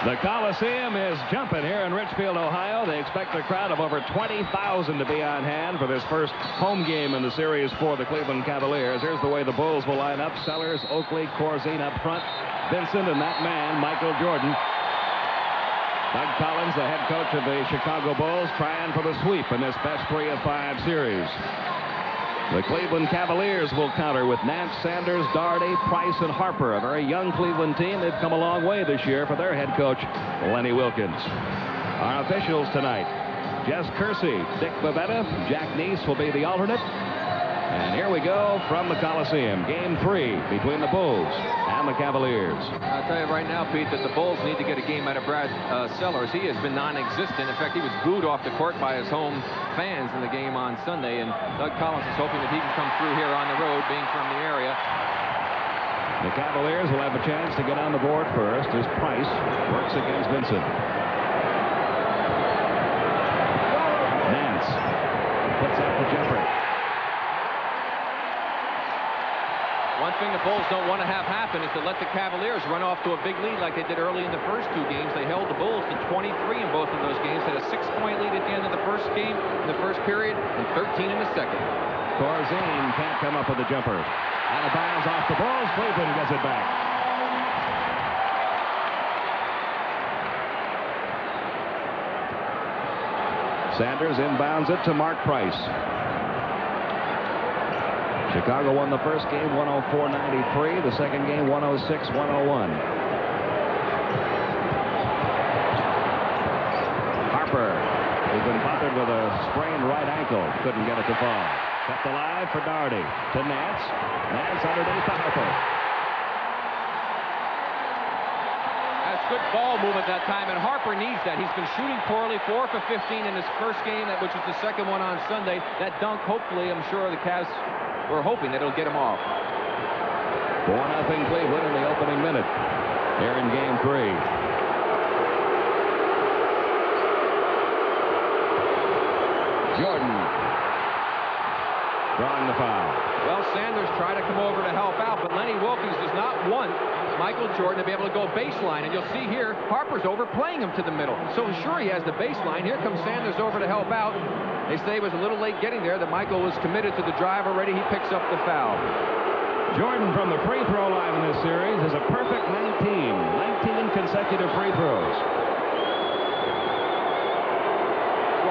The Coliseum is jumping here in Richfield, Ohio. They expect a crowd of over 20,000 to be on hand for this first home game in the series for the Cleveland Cavaliers. Here's the way the Bulls will line up. Sellers, Oakley, Corzine up front. Vincent and that man, Michael Jordan. Doug Collins, the head coach of the Chicago Bulls, trying for the sweep in this best 3 of 5 series. The Cleveland Cavaliers will counter with Nance, Sanders, Daugherty, Price, and Harper. A very young Cleveland team. They've come a long way this year for their head coach, Lenny Wilkens. Our officials tonight: Jess Kersey, Dick Bavetta, Jack Neese will be the alternate. And here we go from the Coliseum. Game 3 between the Bulls and the Cavaliers. I'll tell you right now, Pete, that the Bulls need to get a game out of Brad Sellers. He has been non-existent. In fact, he was booed off the court by his home fans in the game on Sunday. And Doug Collins is hoping that he can come through here on the road, being from the area. The Cavaliers will have a chance to get on the board first as Price works against Vincent. Nance puts up the jumper. One thing the Bulls don't want to have happen is to let the Cavaliers run off to a big lead like they did early in the first 2 games. They held the Bulls to 23 in both of those games, had a 6-point lead at the end of the first game, in the first period, and 13 in the second. Corzine can't come up with a jumper. Out of bounds off the Bulls. Cleveland gets it back. Sanders inbounds it to Mark Price. Chicago won the first game 104-93, the second game 106-101. Harper, who's been bothered with a sprained right ankle, couldn't get it to fall. Kept alive for Daugherty to Nance. Nance underneath to Harper. That's good ball movement that time, and Harper needs that. He's been shooting poorly, 4 for 15 in his first game, which is the second one on Sunday. That dunk, hopefully, I'm sure the Cavs we're hoping that it'll get him off. 4-0 Cleveland in the opening minute here in game 3. Jordan drawing the foul. Well, Sanders tried to come over to help out, but Lenny Wilkens does not want Michael Jordan to be able to go baseline. And you'll see here, Harper's overplaying him to the middle. So sure, he has the baseline. Here comes Sanders over to help out. They say he was a little late getting there, that Michael was committed to the drive already. He picks up the foul. Jordan from the free throw line in this series is a perfect 19 consecutive free throws.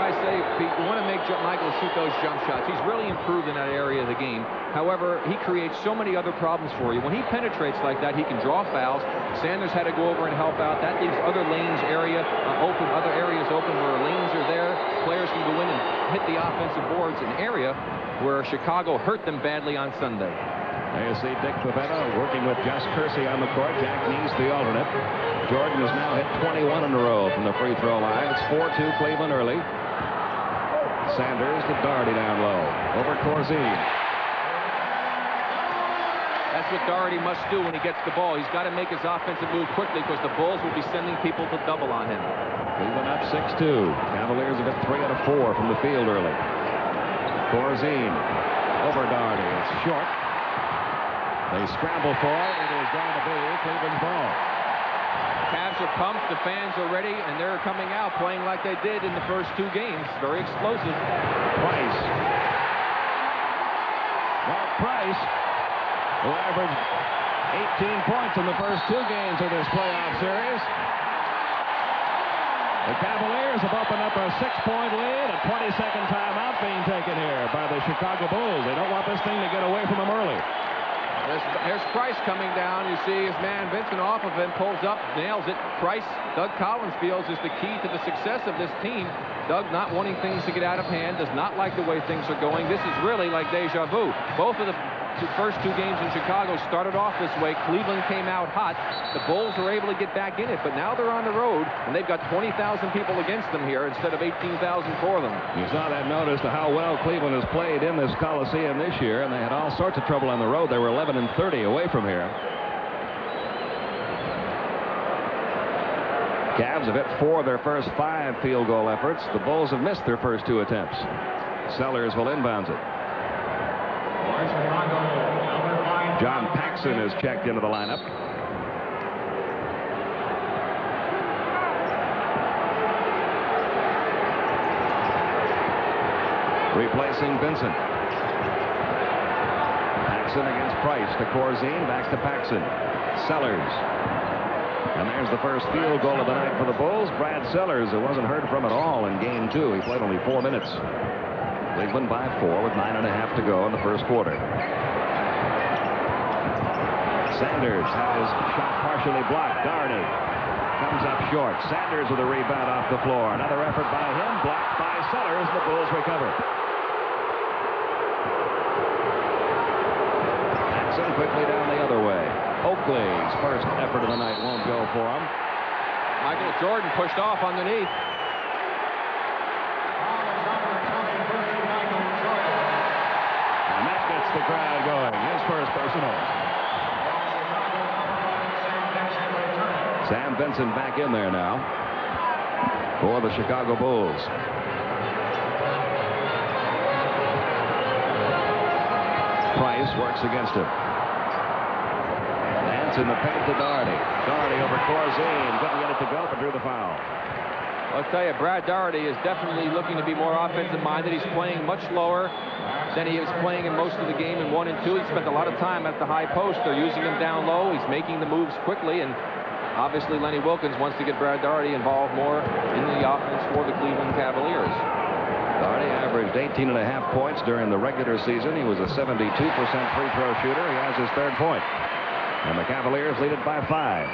I say, Pete, you want to make Michael shoot those jump shots. He's really improved in that area of the game. However, he creates so many other problems for you. When he penetrates like that, he can draw fouls. Sanders had to go over and help out. That leaves other lanes area open, other areas open where lanes are there. Players can go in and hit the offensive boards, an area where Chicago hurt them badly on Sunday. There you see Dick Bavetta working with Jess Kersey on the court. Jack Neese, the alternate. Jordan has now hit 21 in a row from the free throw line. It's 4-2 Cleveland early. Sanders to Daugherty down low. Over Corzine. That's what Daugherty must do when he gets the ball. He's got to make his offensive move quickly because the Bulls will be sending people to double on him. Cleveland up 6-2. Cavaliers have hit 3 out of 4 from the field early. Corzine over Daugherty. It's short. They scramble for it. It is going to be Cleveland's ball. Cavs are pumped, the fans are ready, and they're coming out playing like they did in the first 2 games. Very explosive. Price. Well, Price, who averaged 18 points in the first 2 games of this playoff series. The Cavaliers have opened up a 6-point lead. A 20-second timeout being taken here by the Chicago Bulls. They don't want this thing to get away from them early. There's Price coming down. You see his man Vincent off of him, pulls up, nails it. Price, Doug Collins feels, is the key to the success of this team. Doug not wanting things to get out of hand, does not like the way things are going. This is really like deja vu. Both of the first 2 games in Chicago started off this way. Cleveland came out hot. The Bulls were able to get back in it, but now they're on the road, and they've got 20,000 people against them here instead of 18,000 for them. You saw that notice to how well Cleveland has played in this Coliseum this year, and they had all sorts of trouble on the road. They were 11-30 away from here. Cavs have hit 4 of their first 5 field goal efforts. The Bulls have missed their first 2 attempts. Sellers will inbounds it. John Paxson is checked into the lineup. replacing Vincent. Paxson against Price to Corzine, back to Paxson. Sellers. And there's the first field goal of the night for the Bulls. Brad Sellers, who wasn't heard from at all in game 2. He played only 4 minutes. Cleveland by 4 with 9.5 to go in the first quarter. Sanders had his shot partially blocked. Doherty comes up short. Sanders with a rebound off the floor. Another effort by him, blocked by Sellers. The Bulls recover. Paxson quickly down the other way. Oakley's first effort of the night won't go for him. Michael Jordan pushed off underneath. And that gets the crowd going. His first personal. Sam Vincent back in there now for the Chicago Bulls. Price works against him. Nance in the paint to Doherty. Doherty over Corzine. Couldn't get it to go, but drew the foul. I'll tell you, Brad Doherty is definitely looking to be more offensive minded. He's playing much lower than he was playing in most of the game in 1 and 2. He spent a lot of time at the high post. They're using him down low. He's making the moves quickly, and obviously Lenny Wilkins wants to get Brad Doherty involved more in the offense for the Cleveland Cavaliers. Doherty averaged 18.5 points during the regular season. He was a 72% free throw shooter. He has his 3rd point. And the Cavaliers lead it by 5.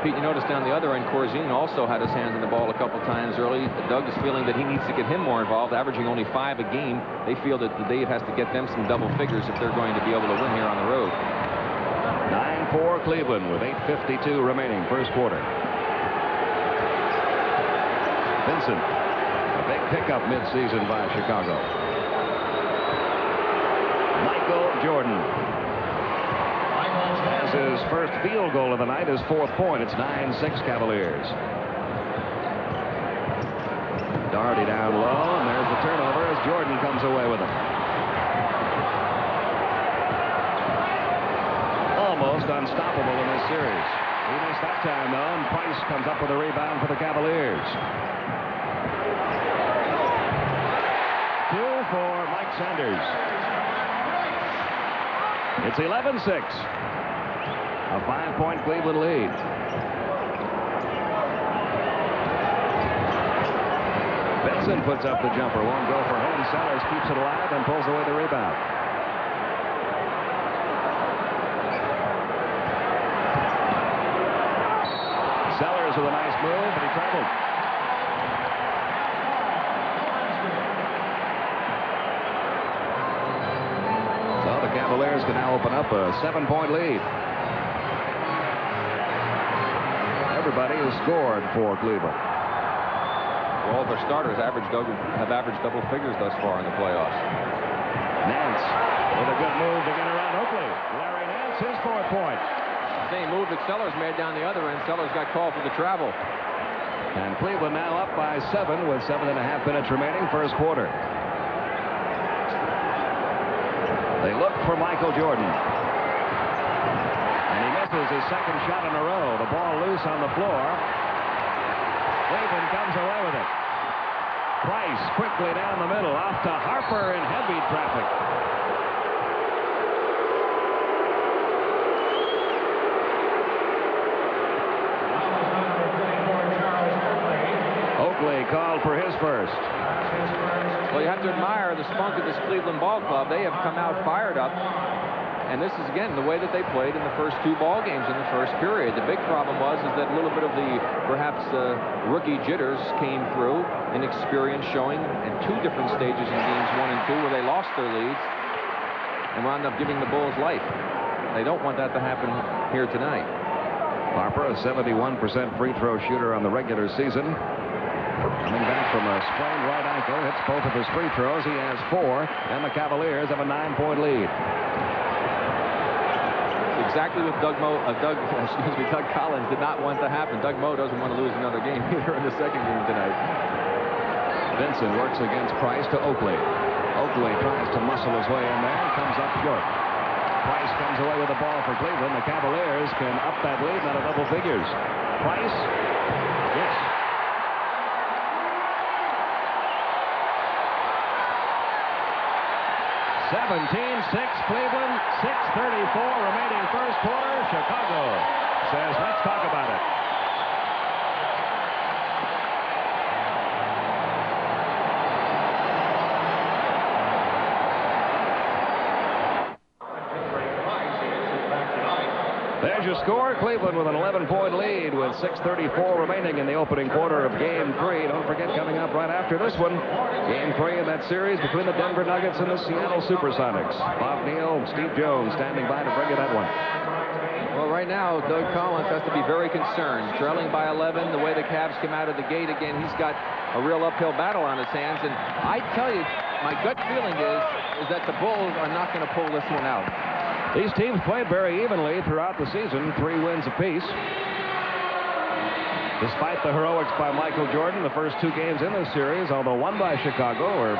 Pete, you notice down the other end, Corzine also had his hands on the ball a couple times early. Doug is feeling that he needs to get him more involved, averaging only 5 a game. They feel that Dave has to get them some double figures if they're going to be able to win here on the road. 9-4 Cleveland with 8:52 remaining first quarter. Vincent, a big pickup midseason by Chicago. Michael Jordan has his first field goal of the night, his 4th point. It's 9-6 Cavaliers. Doherty down low, and there's the turnover as Jordan comes away with it. Almost unstoppable in this series. He missed that time, though, and Price comes up with a rebound for the Cavaliers. 2 for Mike Sanders. It's 11-6. A 5-point Cleveland lead. Vincent puts up the jumper. Won't go for him. Sellers keeps it alive and pulls away the rebound. Sellers with a nice move, but he traveled. So the Cavaliers can now open up a 7-point lead. Everybody has scored for Cleveland. All their starters have averaged double figures thus far in the playoffs. Nance with a good move to get around Oakley. Larry Nance, his 4th point. Same move that Sellers made down the other end. Sellers got called for the travel. And Cleveland now up by 7 with 7.5 minutes remaining first quarter. They look for Michael Jordan. And he misses his 2nd shot in a row. The ball loose on the floor. Cleveland comes away with it. Price quickly down the middle, off to Harper in heavy traffic. Oakley called for his first. Well, you have to admire the spunk of this Cleveland ball club. They have come out fired up. And this is, again, the way that they played in the first 2 ball games in the first period. The big problem was that a little bit of the, perhaps, rookie jitters came through, inexperience showing at 2 different stages in games 1 and 2 where they lost their leads and wound up giving the Bulls life. They don't want that to happen here tonight. Harper, a 71% free throw shooter on the regular season. Coming back from a sprained right ankle, hits both of his free throws. He has 4, and the Cavaliers have a 9-point lead. Exactly what Doug Collins did not want to happen. Doug Moe doesn't want to lose another game either in the second game tonight. Vincent works against Price to Oakley. Oakley tries to muscle his way in there and comes up short. Price comes away with the ball for Cleveland. The Cavaliers can up that lead now to double figures. Price, yes. 17-6 Cleveland, 6:34 remaining first quarter. Chicago says, let's talk about it. There's your score. Cleveland with an 11-point lead with 6:34 remaining in the opening quarter of Game 3. Don't forget, coming up right after this one, Game 3 in that series between the Denver Nuggets and the Seattle Supersonics. Bob Neal, Steve Jones standing by to bring you that one. Well, right now, Doug Collins has to be very concerned. Trailing by 11, the way the Cavs come out of the gate again, he's got a real uphill battle on his hands. And I tell you, my gut feeling is that the Bulls are not going to pull this one out. These teams played very evenly throughout the season, 3 wins apiece. Despite the heroics by Michael Jordan, the first 2 games in this series, although won by Chicago, were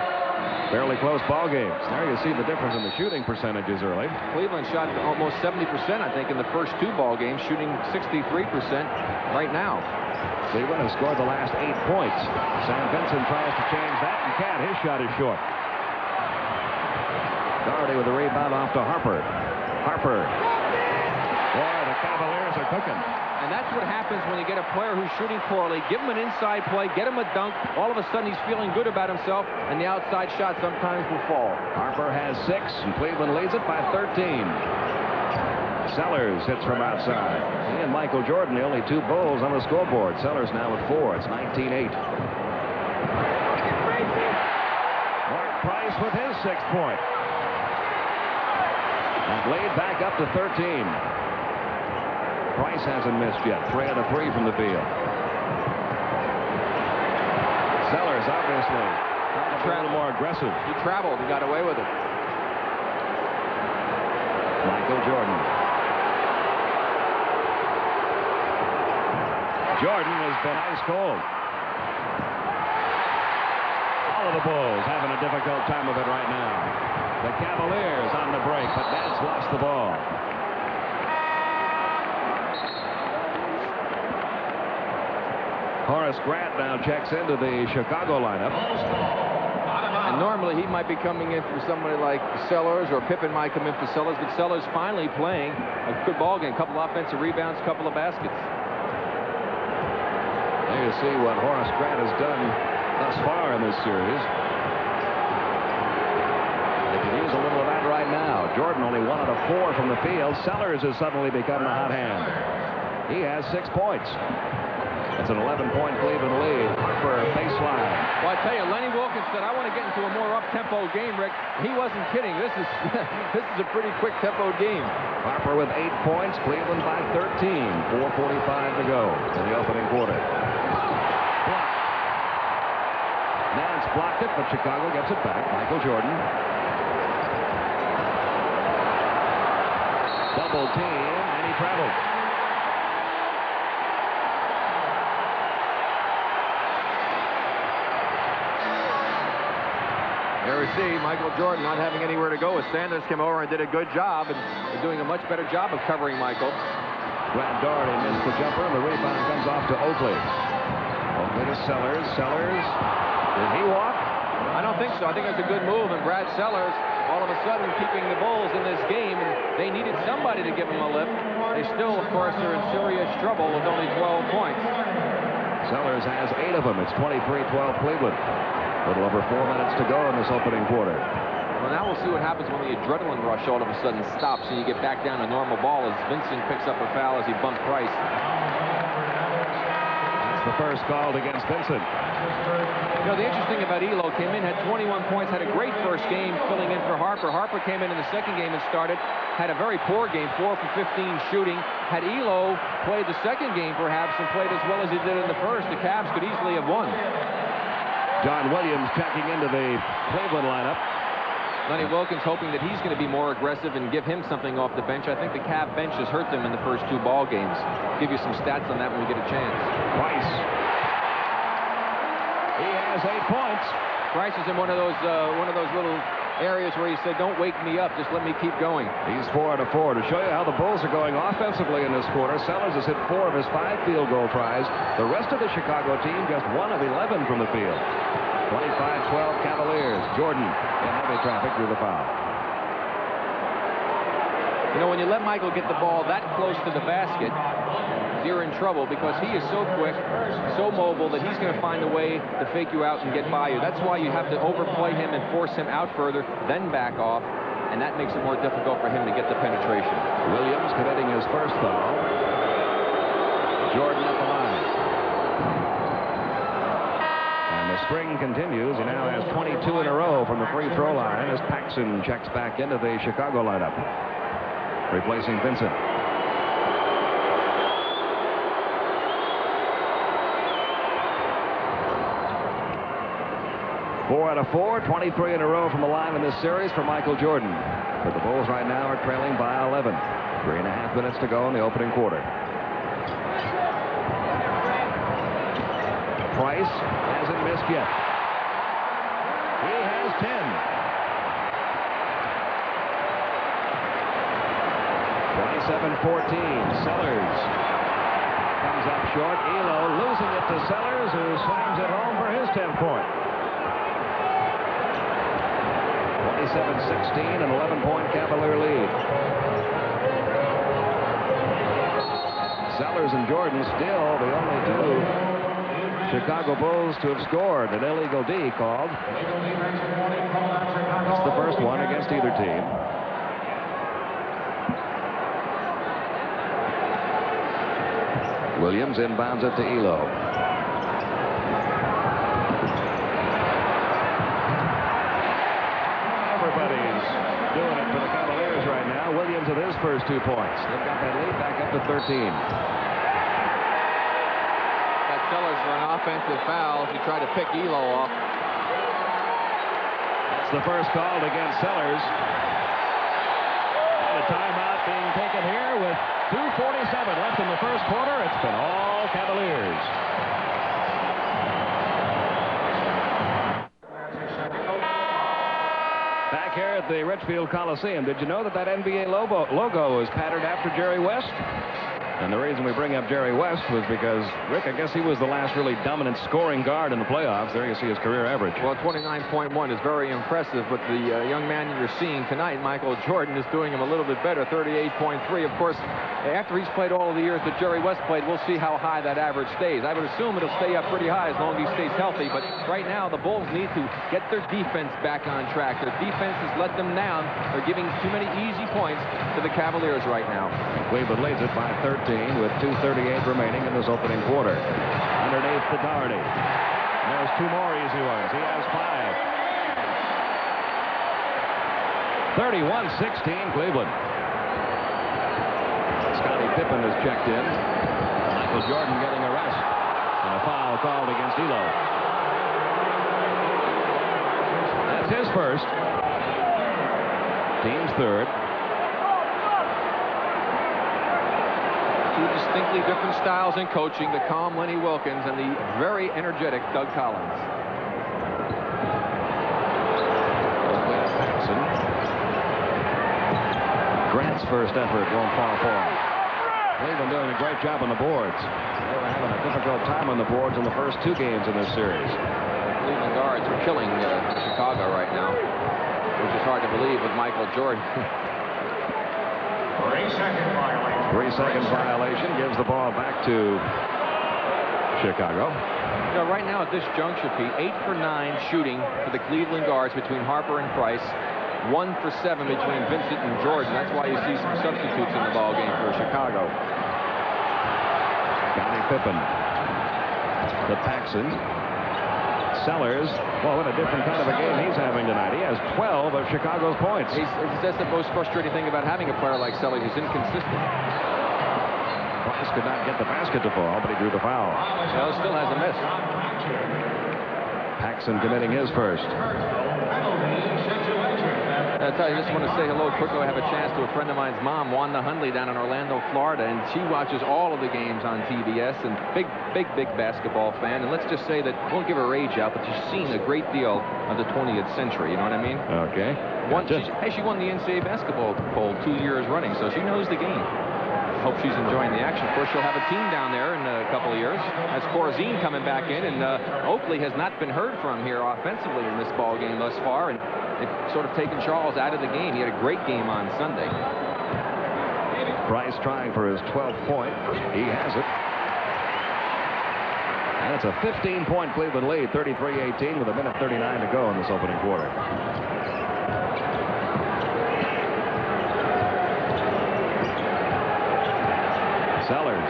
fairly close ball games. There you see the difference in the shooting percentages early. Cleveland shot almost 70%, I think, in the first 2 ball games, shooting 63% right now. Cleveland has scored the last 8 points. Sam Vincent tries to change that and can't. His shot is short. Doherty with the rebound off to Harper. Harper. Boy, the Cavaliers are cooking. And that's what happens when you get a player who's shooting poorly. Give him an inside play, get him a dunk. All of a sudden, he's feeling good about himself, and the outside shot sometimes will fall. Harper has 6, and Cleveland leads it by 13. Sellers hits from outside. He and Michael Jordan, the only 2 Bulls on the scoreboard. Sellers now with 4. It's 19-8. Mark Price with his 6th point. And laid back up to 13. Price hasn't missed yet. 3 out of 3 from the field. Sellers obviously a little more aggressive. He traveled. He got away with it. Michael Jordan. Jordan has been ice cold. All of the Bulls having a difficult time of it right now. The Cavaliers on the break, but Nance lost the ball. Horace Grant now checks into the Chicago lineup. And normally he might be coming in for somebody like Sellers, or Pippen might come in for Sellers, but Sellers finally playing a good ball game. A couple offensive rebounds, a couple of baskets. There you see what Horace Grant has done thus far in this series. They can use a little of that right now. Jordan only 1 out of 4 from the field. Sellers has suddenly become a hot hand. He has 6 points. That's an 11-point Cleveland lead. Harper baseline. Well, I tell you, Lenny Wilkins said, I want to get into a more up-tempo game, Rick. He wasn't kidding. This is this is a pretty quick tempo game. Harper with 8 points. Cleveland by 13. 4:45 to go in the opening quarter. Blocked. Nance blocked it, but Chicago gets it back. Michael Jordan. Double team, and he traveled. There we see Michael Jordan not having anywhere to go. As Sanders came over and did a good job, and they're doing a much better job of covering Michael. Brad Doherty missed the jumper, and the rebound comes off to Oakley. Oakley to Sellers. Sellers. Did he walk? I don't think so. I think it's a good move, and Brad Sellers all of a sudden keeping the Bulls in this game, and they needed somebody to give them a lift. They still, of course, are in serious trouble with only 12 points. Sellers has 8 of them. It's 23-12 Cleveland. A little over 4 minutes to go in this opening quarter. Well, now we'll see what happens when the adrenaline rush all of a sudden stops and you get back down to normal ball as Vincent picks up a foul as he bumped Price. That's the first called against Vincent. You know, the interesting about Elo, came in, had 21 points, had a great first game filling in for Harper. Harper came in the second game and started, had a very poor game, 4 for 15 shooting. Had Elo played the second game perhaps and played as well as he did in the first, the Cavs could easily have won. John Williams checking into the Cleveland lineup. Lenny Wilkins hoping that he's going to be more aggressive and give him something off the bench. I think the Cav bench has hurt them in the first 2 ball games. I'll give you some stats on that when we get a chance. Price. He has 8 points. Price is in one of those little areas where he said, don't wake me up, just let me keep going. He's 4 out of 4. To show you how the Bulls are going offensively in this quarter, Sellers has hit 4 of his 5 field goal tries. The rest of the Chicago team just 1 of 11 from the field. 25-12 Cavaliers. Jordan in heavy traffic through the foul. You know, when you let Michael get the ball that close to the basket, you're in trouble because he is so quick, so mobile that he's going to find a way to fake you out and get by you. That's why you have to overplay him and force him out further, then back off, and that makes it more difficult for him to get the penetration. Williams committing his first foul. Jordan at the line. And the string continues. He now has 22 in a row from the free throw line as Paxson checks back into the Chicago lineup, replacing Vincent. Four out of 4, 23 in a row from the line in this series for Michael Jordan. But the Bulls right now are trailing by 11. 3.5 minutes to go in the opening quarter. Price hasn't missed yet. He has 10. 27-14. Sellers comes up short. Elo losing it to Sellers, who slams it home for his 10th point. 27-16, an 11-point Cavalier lead. Sellers and Jordan still the only two Chicago Bulls to have scored. An illegal D called. It's the first one against either team. Williams inbounds it to Elo. Everybody's doing it for the Cavaliers right now. Williams with his first 2 points. They've got that lead back up to 13. Sellers for an offensive foul. He tried to pick Elo off. That's the first called against Sellers. And a timeout being taken here with 2:47 left in the first quarter. It's been all Cavaliers. Back here at the Richfield Coliseum, did you know that NBA logo is patterned after Jerry West? And the reason we bring up Jerry West was because, Rick, I guess he was the last really dominant scoring guard in the playoffs. There you see his career average. Well, 29.1 is very impressive, but the young man you're seeing tonight, Michael Jordan, is doing him a little bit better, 38.3. Of course, after he's played all of the years that Jerry West played, we'll see how high that average stays. I would assume it'll stay up pretty high as long as he stays healthy, but right now the Bulls need to get their defense back on track. Their defense has let them down. They're giving too many easy points to the Cavaliers right now. Cleveland leads it by 13 with 2:38 remaining in this opening quarter. Underneath to Doherty. There's 2 more easy ones. He has 5. 31-16 Cleveland. Scottie Pippen has checked in. Michael Jordan getting a rest. And a foul called against Elo. That's his first. Team's third. Two distinctly different styles in coaching, the calm Lenny Wilkins and the very energetic Doug Collins. Grant's first effort won't fall for him. Cleveland doing a great job on the boards. They were having a difficult time on the boards in the first 2 games in this series. The Cleveland guards are killing Chicago right now, which is hard to believe with Michael Jordan. 3-second violation. 3-second violation gives the ball back to Chicago. You know, right now at this juncture, Pete, 8 for 9 shooting for the Cleveland guards between Harper and Price. 1 for 7 between Vincent and Jordan. That's why you see some substitutes in the ball game for Chicago. Scottie Pippen. To Paxson. Sellers. Well, what a different kind of a game he's having tonight. He has 12 of Chicago's points. That's the most frustrating thing about having a player like Sellers. He's inconsistent. Price could not get the basket to fall, but he drew the foul. Well, still has a miss. Paxson committing his first. I tell you, I just want to say hello quickly. I have a chance to a friend of mine's mom, Wanda Hundley, down in Orlando, Florida, and she watches all of the games on TBS, and big basketball fan. And let's just say that, won't give her age out, but she's seen a great deal of the 20th century. You know what I mean? Okay. She won the NCAA basketball poll 2 years running, so she knows the game. Hope she's enjoying the action. Of course, she'll have a team down there in a couple of years. As Corzine coming back in, and Oakley has not been heard from here offensively in this ball game thus far, and they've sort of taken Charles out of the game. He had a great game on Sunday. Price trying for his 12th point. He has it. And it's a 15-point Cleveland lead, 33-18, with 1:39 to go in this opening quarter. Sellers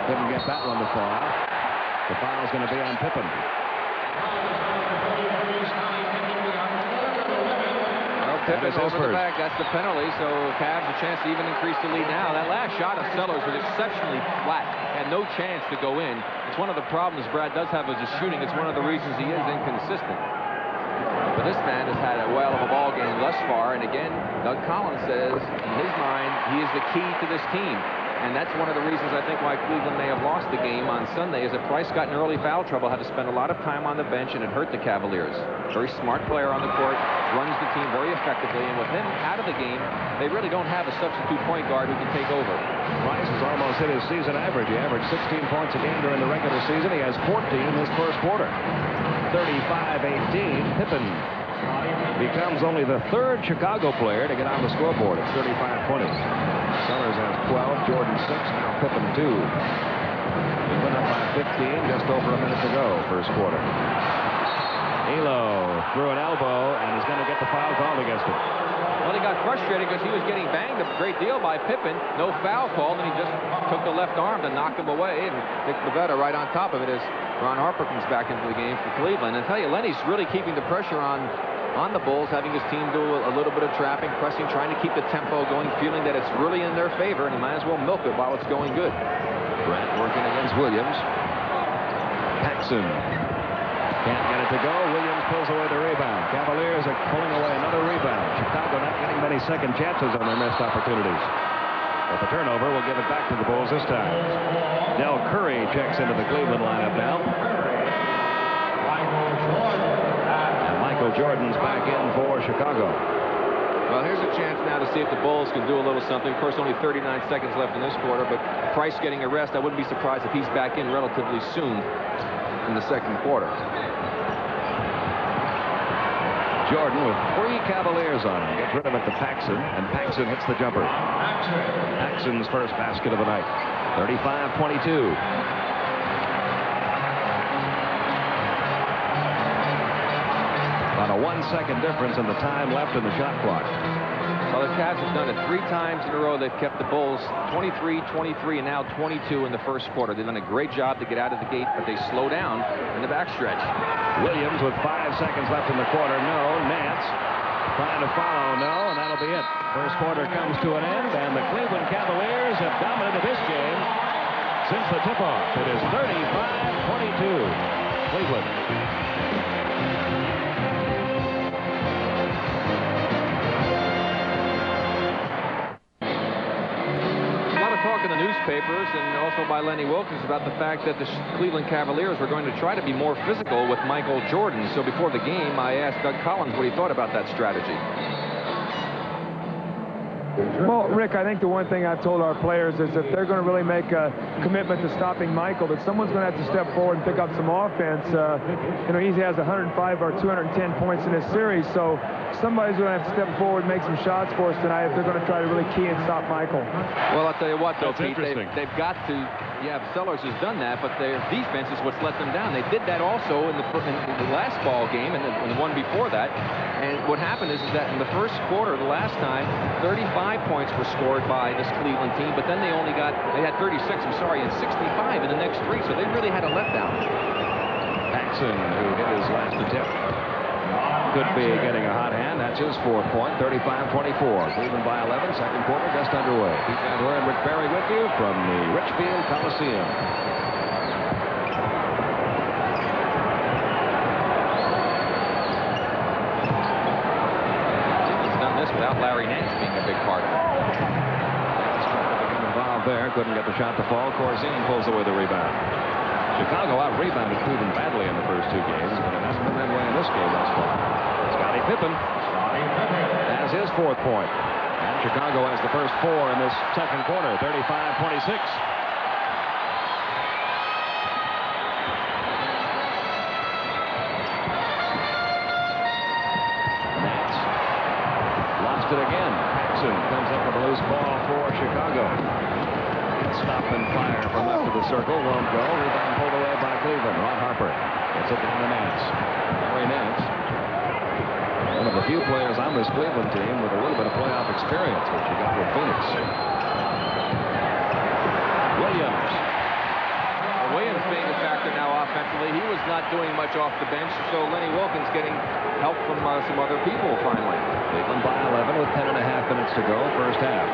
couldn't get that one to fall. The foul's going to be on Pippen. Well, Pippen over the back. That's the penalty. So Cavs a chance to even increase the lead now. That last shot of Sellers was exceptionally flat. Had no chance to go in. It's one of the problems Brad does have with his shooting. It's one of the reasons he is inconsistent. But this man has had a whale of a ball game thus far. And again, Doug Collins says in his mind he is the key to this team. And that's one of the reasons I think why Cleveland may have lost the game on Sunday, is that Price got in early foul trouble, had to spend a lot of time on the bench, and it hurt the Cavaliers. Very smart player on the court, runs the team very effectively, and with him out of the game, they really don't have a substitute point guard who can take over. Price has almost hit his season average. He averaged 16 points a game during the regular season. He has 14 in this first quarter. 35-18. Pippen becomes only the third Chicago player to get on the scoreboard. It's 35-20. Sellers has 12, Jordan 6, now Pippen 2. He went up by 15, just over a minute to go, first quarter. Elo threw an elbow, and he's going to get the foul called against him. Well, he got frustrated because he was getting banged a great deal by Pippen. No foul called, and he just took the left arm to knock him away, and Dick Bavetta right on top of it as Ron Harper comes back into the game for Cleveland. And I tell you, Lenny's really keeping the pressure on the Bulls, having his team do a little bit of trapping, pressing, trying to keep the tempo going, feeling that it's really in their favor, and he might as well milk it while it's going good. Brett working against Williams. Paxson can't get it to go. Williams pulls away the rebound. Cavaliers are pulling away another rebound. Chicago not getting many second chances on their missed opportunities. But the turnover will give it back to the Bulls this time. Del Curry checks into the Cleveland lineup now. Michael Jordan's back in for Chicago. Well, here's a chance now to see if the Bulls can do a little something. Of course, only 39 seconds left in this quarter, but Price getting a rest. I wouldn't be surprised if he's back in relatively soon in the second quarter. Jordan with 3 Cavaliers on him. Gets rid of it to Paxson, and Paxson hits the jumper. Paxson's first basket of the night. 35-22. About a 1-second difference in the time left in the shot clock. Well, the Cavs have done it 3 times in a row. They've kept the Bulls 23, 23, and now 22 in the first quarter. They've done a great job to get out of the gate, but they slow down in the backstretch. Williams with 5 seconds left in the quarter. No. Nance trying to follow. No, and that'll be it. First quarter comes to an end, and the Cleveland Cavaliers have dominated this game since the tip-off. It is 35-22. Cleveland. In the newspapers and also by Lenny Wilkins about the fact that the Cleveland Cavaliers were going to try to be more physical with Michael Jordan. So before the game, I asked Doug Collins what he thought about that strategy. Well, Rick, I think the one thing I've told our players is if they're going to really make a commitment to stopping Michael, that someone's going to have to step forward and pick up some offense. You know, he has 105 or 210 points in this series, so somebody's going to have to step forward and make some shots for us tonight if they're going to try to really key and stop Michael. Well, I'll tell you what, though, Pete, they've got to. Yeah, Sellers has done that, but their defense is what's let them down. They did that also in the last ball game and the one before that. And what happened is that in the first quarter, the last time, 35 points were scored by this Cleveland team, but then they had 36, and 65 in the next 3, so they really had a letdown. Paxson, who hit his last attempt, could be getting a hot hand. That's his 4th point, 35-24. Cleveland by 11, second quarter just underway. Pete Van Horen and Rick Barry with you from the Richfield Coliseum. He's done this without Larry Nance being a big part of it. Became involved there, couldn't get the shot to fall. Corzine pulls away the rebound. Chicago out-rebounded Cleveland badly in the first 2 games, but it hasn't been that way in this game thus far. Scottie Pippen has his 4th point. And Chicago has the first 4 in this second quarter, 35-26. Nance lost it again. Paxson comes up with a loose ball for Chicago. Stop and fire from left of the circle. Won't go. Rebound pulled away by Cleveland. Ron Harper gets it down to Nance. Larry Nance, one of the few players on this Cleveland team with a little bit of playoff experience, which he got with Phoenix. Williams. Well, Williams being a factor now offensively. He was not doing much off the bench, so Lenny Wilkins getting help from some other people finally. Cleveland by 11 with 10.5 minutes to go, first half.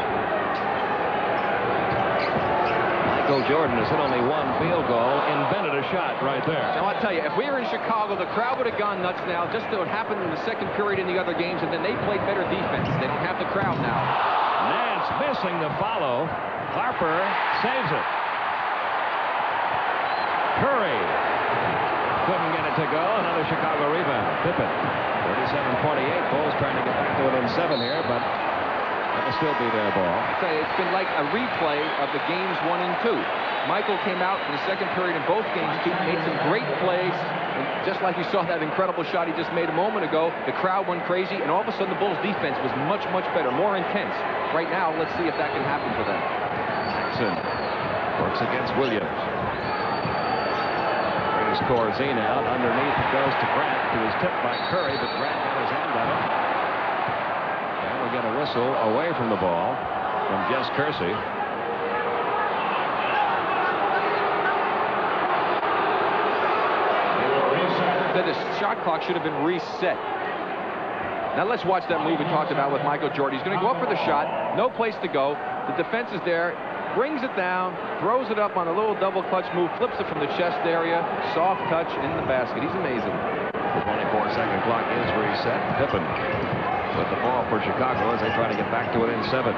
Michael Jordan has hit only one field goal, invented a shot right there. Now, I'll tell you, if we were in Chicago, the crowd would have gone nuts now, just to what happened in the second period in the other games, and then they played better defense. They don't have the crowd now. Nance missing the follow. Harper saves it. Curry couldn't get it to go. Another Chicago rebound. Pippen, 37-28. Bulls trying to get back to within 7 here, but that'll still be their ball. I tell you, it's been like a replay of the games 1 and 2. Michael came out in the second period in both games, made some great plays, and just like you saw that incredible shot he just made a moment ago, the crowd went crazy, and all of a sudden the Bulls' defense was much, much better, more intense. Right now, let's see if that can happen for them. Jackson works against Williams. Scores in out. Underneath it goes to Grant, who was tipped by Curry, but Grant got his hand on it. And we'll get a whistle away from the ball from Jess Kersey. The shot clock should have been reset. Now let's watch that move we talked about with Michael Jordan. He's going to go up for the shot. No place to go. The defense is there. Brings it down, throws it up on a little double clutch move, flips it from the chest area, soft touch in the basket. He's amazing. The 24-second clock is reset. Pippen with the ball for Chicago as they try to get back to within 7.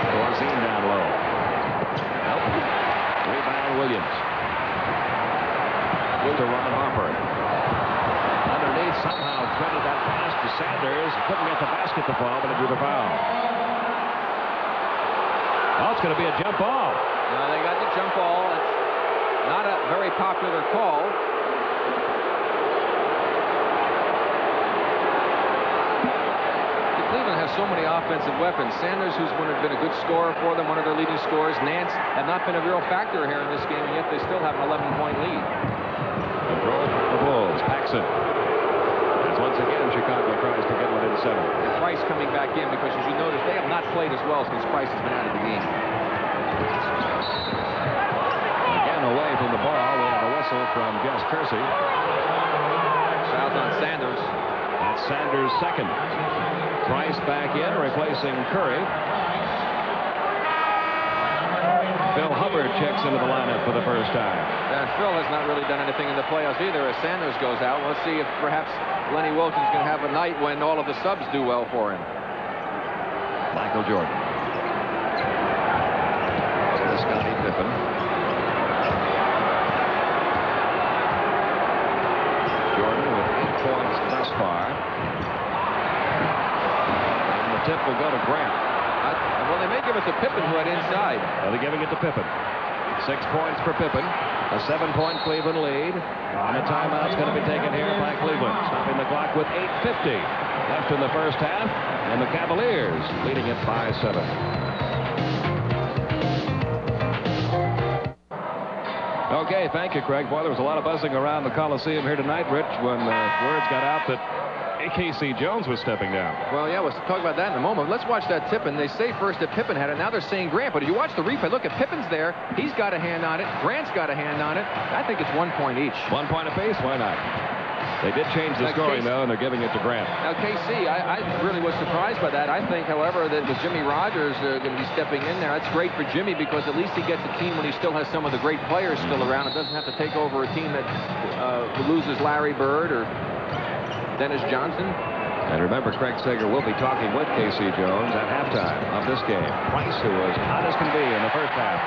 Corzine down low. Nope. Rebound Williams. To Ron Harper. Underneath somehow threaded that pass to Sanders. Couldn't get the basket to fall, but it drew the foul. Oh, it's going to be a jump ball. They got the jump ball. It's not a very popular call. Cleveland has so many offensive weapons. Sanders, who's been a good scorer for them, one of their leading scorers. Nance have not been a real factor here in this game, and yet they still have an 11-point lead. Control for the Bulls. Paxson. As once again Chicago tries to get within 7. And Price coming back in because, as you notice, they have not played as well since Price has been out of the game. Again away from the ball. We have a whistle from Jess Kersey. Foul's on Sanders. That's Sanders' second. Price back in, replacing Curry. Phil Hubbard checks into the lineup for the first time. Phil has not really done anything in the playoffs either as Sanders goes out. Let's see if perhaps Lenny Wilkins can have a night when all of the subs do well for him. Michael Jordan. To Scottie Pippen. Jordan with 8 points thus far. And the tip will go to Grant. Well, they may give it to Pippen, who had inside. Well, they're giving it to Pippen. 6 points for Pippen. A 7-point Cleveland lead. And a timeout's going to be taken here by Cleveland. Stopping the clock with 8:50 left in the first half. And the Cavaliers leading it by 7. Okay, thank you, Craig. Boy, there was a lot of buzzing around the Coliseum here tonight, Rich, when words got out that Casey Jones was stepping down. Well, yeah, we'll talk about that in a moment. Let's watch that tip, and they say first that Pippen had it. Now they're saying Grant, but if you watch the replay, look, at Pippen's there. He's got a hand on it. Grant's got a hand on it. I think it's 1 point each. 1 point apiece? Why not? They did change the scoring, though, and they're giving it to Grant. Now, KC, I really was surprised by that. I think, however, that with Jimmy Rogers going to be stepping in there, that's great for Jimmy because at least he gets a team when he still has some of the great players still around. It doesn't have to take over a team that loses Larry Bird or Dennis Johnson. And remember, Craig Sager will be talking with Casey Jones at halftime of this game. Price, who was hot as can be in the first half.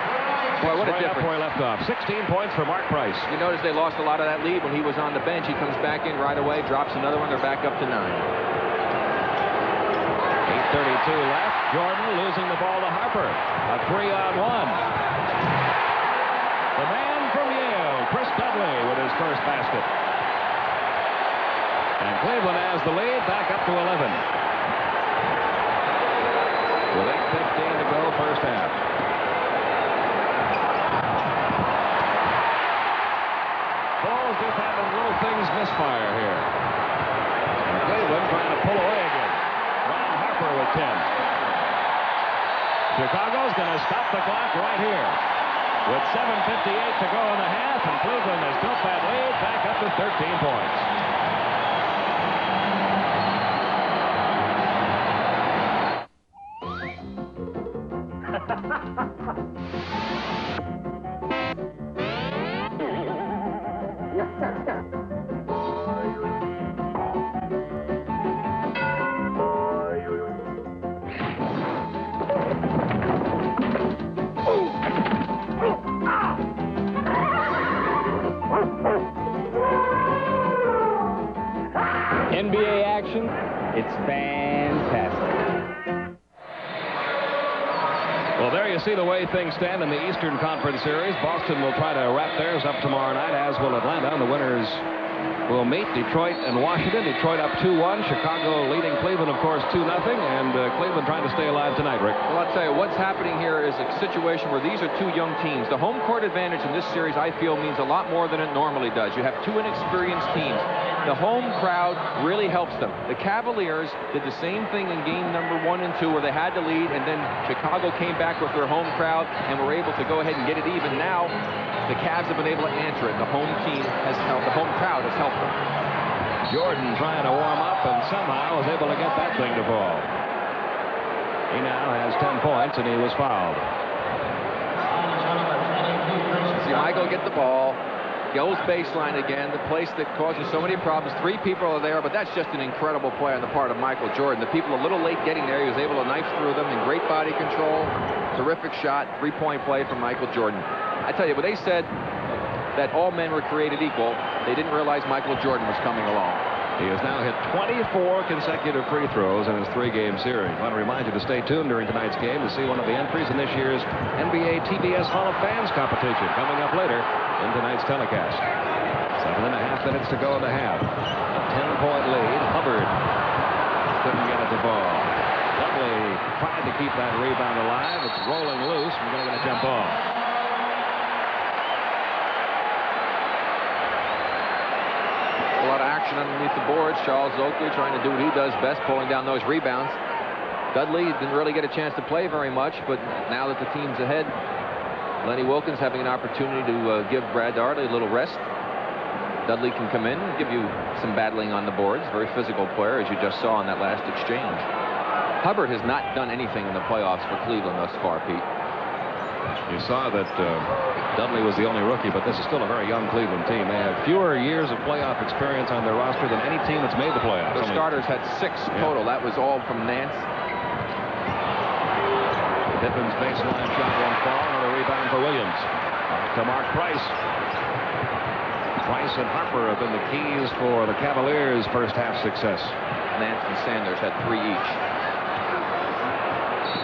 Boy, what a difference. Where he left off. 16 points for Mark Price. You notice they lost a lot of that lead when he was on the bench. He comes back in right away, drops another one. They're back up to 9. 8:32 left. Jordan losing the ball to Harper. A 3-on-1. The man from Yale, Chris Dudley, with his first basket. And Cleveland has the lead back up to 11. with 8:15 to go, first half. Bulls just having little things misfire here. And Cleveland trying to pull away again. Ron Harper with 10. Chicago's going to stop the clock right here with 7:58 to go in the half, and Cleveland has built that lead back up to 13 points. NBA action, it's fantastic. Well, there you see the way things stand in the Eastern Conference Series. Boston will try to wrap theirs up tomorrow night, as will Atlanta. And the winners will meet Detroit and Washington. Detroit up 2-1. Chicago leading Cleveland, of course, 2-0. And Cleveland trying to stay alive tonight, Rick. Well, I'll tell you, what's happening here is a situation where these are two young teams. The home court advantage in this series, I feel, means a lot more than it normally does. You have two inexperienced teams. The home crowd really helps them. The Cavaliers did the same thing in game number 1 and 2 where they had to lead, and then Chicago came back with their home crowd and were able to go ahead and get it even. Now, the Cavs have been able to answer it. The home team has helped. The home crowd has helped them. Jordan trying to warm up and somehow was able to get that thing to fall. He now has 10 points, and he was fouled. See Michael get the ball. Goes baseline again, the place that causes so many problems. 3 people are there, but that's just an incredible play on the part of Michael Jordan. The people a little late getting there. He was able to knife through them in great body control. Terrific shot, 3-point play from Michael Jordan. I tell you, when they said that all men were created equal, they didn't realize Michael Jordan was coming along. He has now hit 24 consecutive free throws in his 3-game series. I want to remind you to stay tuned during tonight's game to see one of the entries in this year's NBA TBS Hall of Fans competition coming up later in tonight's telecast. 7.5 minutes to go in the half. A 10-point lead. Hubbard couldn't get it to fall. Dudley tried to keep that rebound alive. It's rolling loose. We're going to get a jump ball. A lot of action underneath the boards. Charles Oakley trying to do what he does best, pulling down those rebounds. Dudley didn't really get a chance to play very much, but now that the team's ahead, Lenny Wilkins having an opportunity to give Brad Daugherty a little rest. Dudley can come in and give you some battling on the boards. Very physical player, as you just saw in that last exchange. Hubbard has not done anything in the playoffs for Cleveland thus far, Pete. You saw that Dudley was the only rookie, but this is still a very young Cleveland team. They have fewer years of playoff experience on their roster than any team that's made the playoffs. Their starters had 6 total. That was all from Nance. Pippen's baseline shot won't fall. Another rebound for Williams. To Mark Price. Price and Harper have been the keys for the Cavaliers' first half success. Nance and Sanders had 3 each.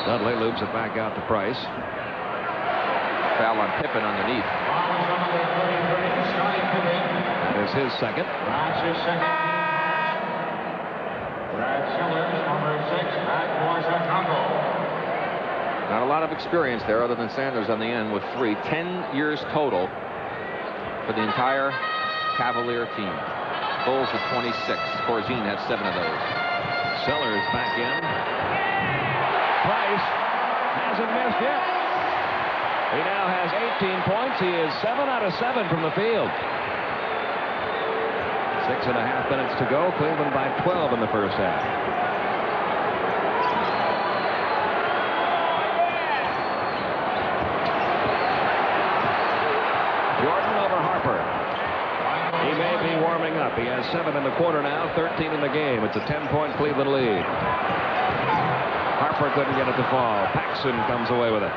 Dudley loops it back out to Price. Foul on Pippen underneath. That is his second. That's his second. Brad Sellers, number 6, back for Chicago. Not a lot of experience there other than Sanders on the end with 3. 10 years total for the entire Cavalier team. Bulls with 26. Corzine had 7 of those. Sellers back in. Price hasn't missed yet. He now has 18 points. He is 7 out of 7 from the field. 6.5 minutes to go. Cleveland by 12 in the first half. Jordan over Harper. He may be warming up. He has 7 in the quarter now, 13 in the game. It's a 10-point Cleveland lead. Harper couldn't get it to fall. Paxson comes away with it.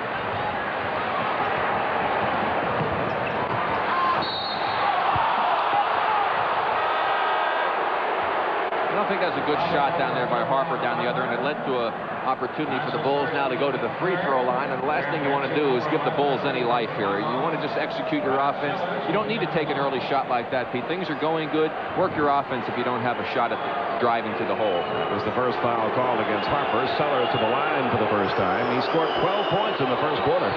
think that's a good shot down there by Harper down the other end. It led to an opportunity for the Bulls now to go to the free throw line, and the last thing you want to do is give the Bulls any life here. You want to just execute your offense. You don't need to take an early shot like that, Pete. Things are going good. Work your offense if you don't have a shot at driving to the hole. It was the first foul called against Harper. Sellers to the line for the first time. He scored 12 points in the first quarter.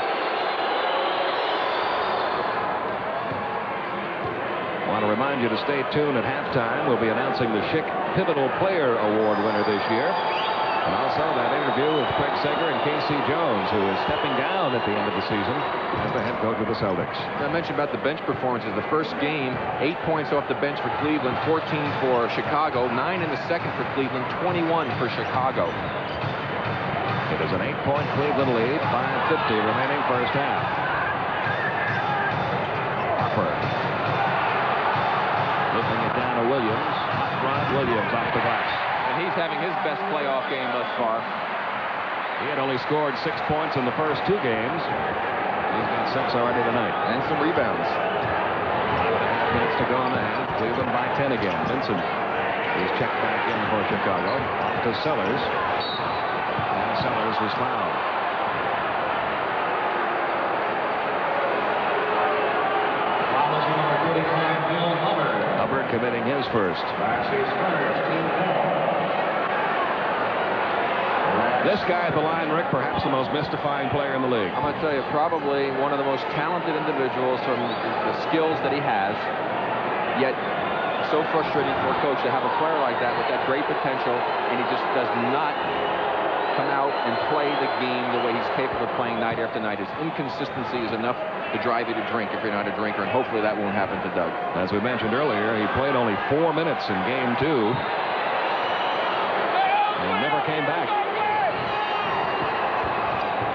I want to remind you to stay tuned at halftime. We'll be announcing the Schick Pivotal Player Award winner this year. And also that interview with Craig Sager and Casey Jones, who is stepping down at the end of the season as the head coach of the Celtics. I mentioned about the bench performances. The first game, 8 points off the bench for Cleveland, 14 for Chicago, 9 in the second for Cleveland, 21 for Chicago. It is an 8-point Cleveland lead, 5:50 remaining first half. Harper lifting it down to Williams. Hot rod Williams off the glass. And he's having his best playoff game thus far. He had only scored 6 points in the first 2 games. He's got 6 already tonight. And some rebounds. 5.5 minutes to go in the half. Cleveland by 10 again. Vincent is checked back in for Chicago. Off to Sellers. And Sellers was fouled. Hubbard committing his first. This guy at the line, Rick, perhaps the most mystifying player in the league. I'm going to tell you, probably one of the most talented individuals from the skills that he has, yet so frustrating for a coach to have a player like that with that great potential, and he just does not come out and play the game the way he's capable of playing night after night. His inconsistency is enough to drive you to drink if you're not a drinker, and hopefully that won't happen to Doug. As we mentioned earlier, he played only 4 minutes in game 2 and never came back.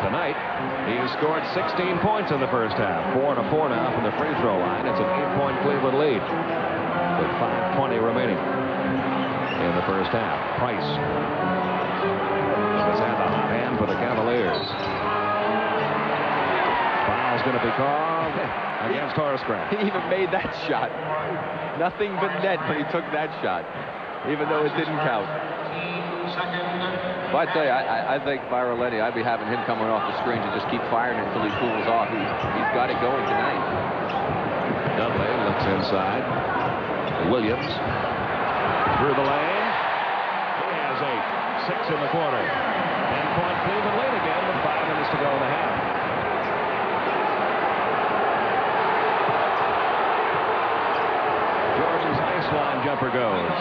Tonight, he scored 16 points in the first half. 4 and 4 now from the free throw line. It's an 8-point Cleveland lead with 5:20 remaining in the first half. Price has had the hot hand for the Cavaliers. Foul's going to be called against Horscraft. He even made that shot. Nothing but net when he took that shot, even though it didn't count. Well, I tell you, I think Viroletti, I'd be having him coming off the screens and just keep firing until he cools off. He's got it going tonight. Dudley looks inside. Williams through the lane. He has 8. 6 in the quarter. 10-point Cleveland lead again with 5 minutes to go in the half. George's ice line jumper goes.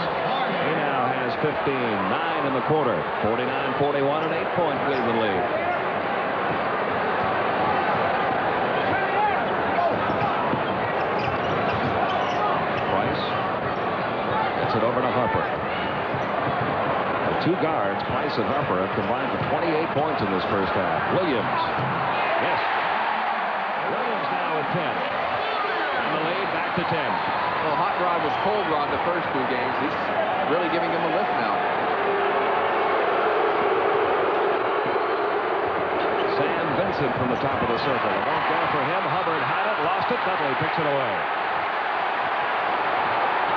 He now has 15, 9 in the quarter, 49-41, an 8-point Cleveland lead. Price gets it over to Harper. The 2 guards, Price and Harper, have combined for 28 points in this first half. Williams. Yes. Williams now with 10. And the lead back to 10. Well, Hot Rod was Cold Rod the first 2 games. He's really giving him a lift now. Sam Vincent from the top of the circle. It won't go for him. Hubbard had it, lost it. Dudley picks it away.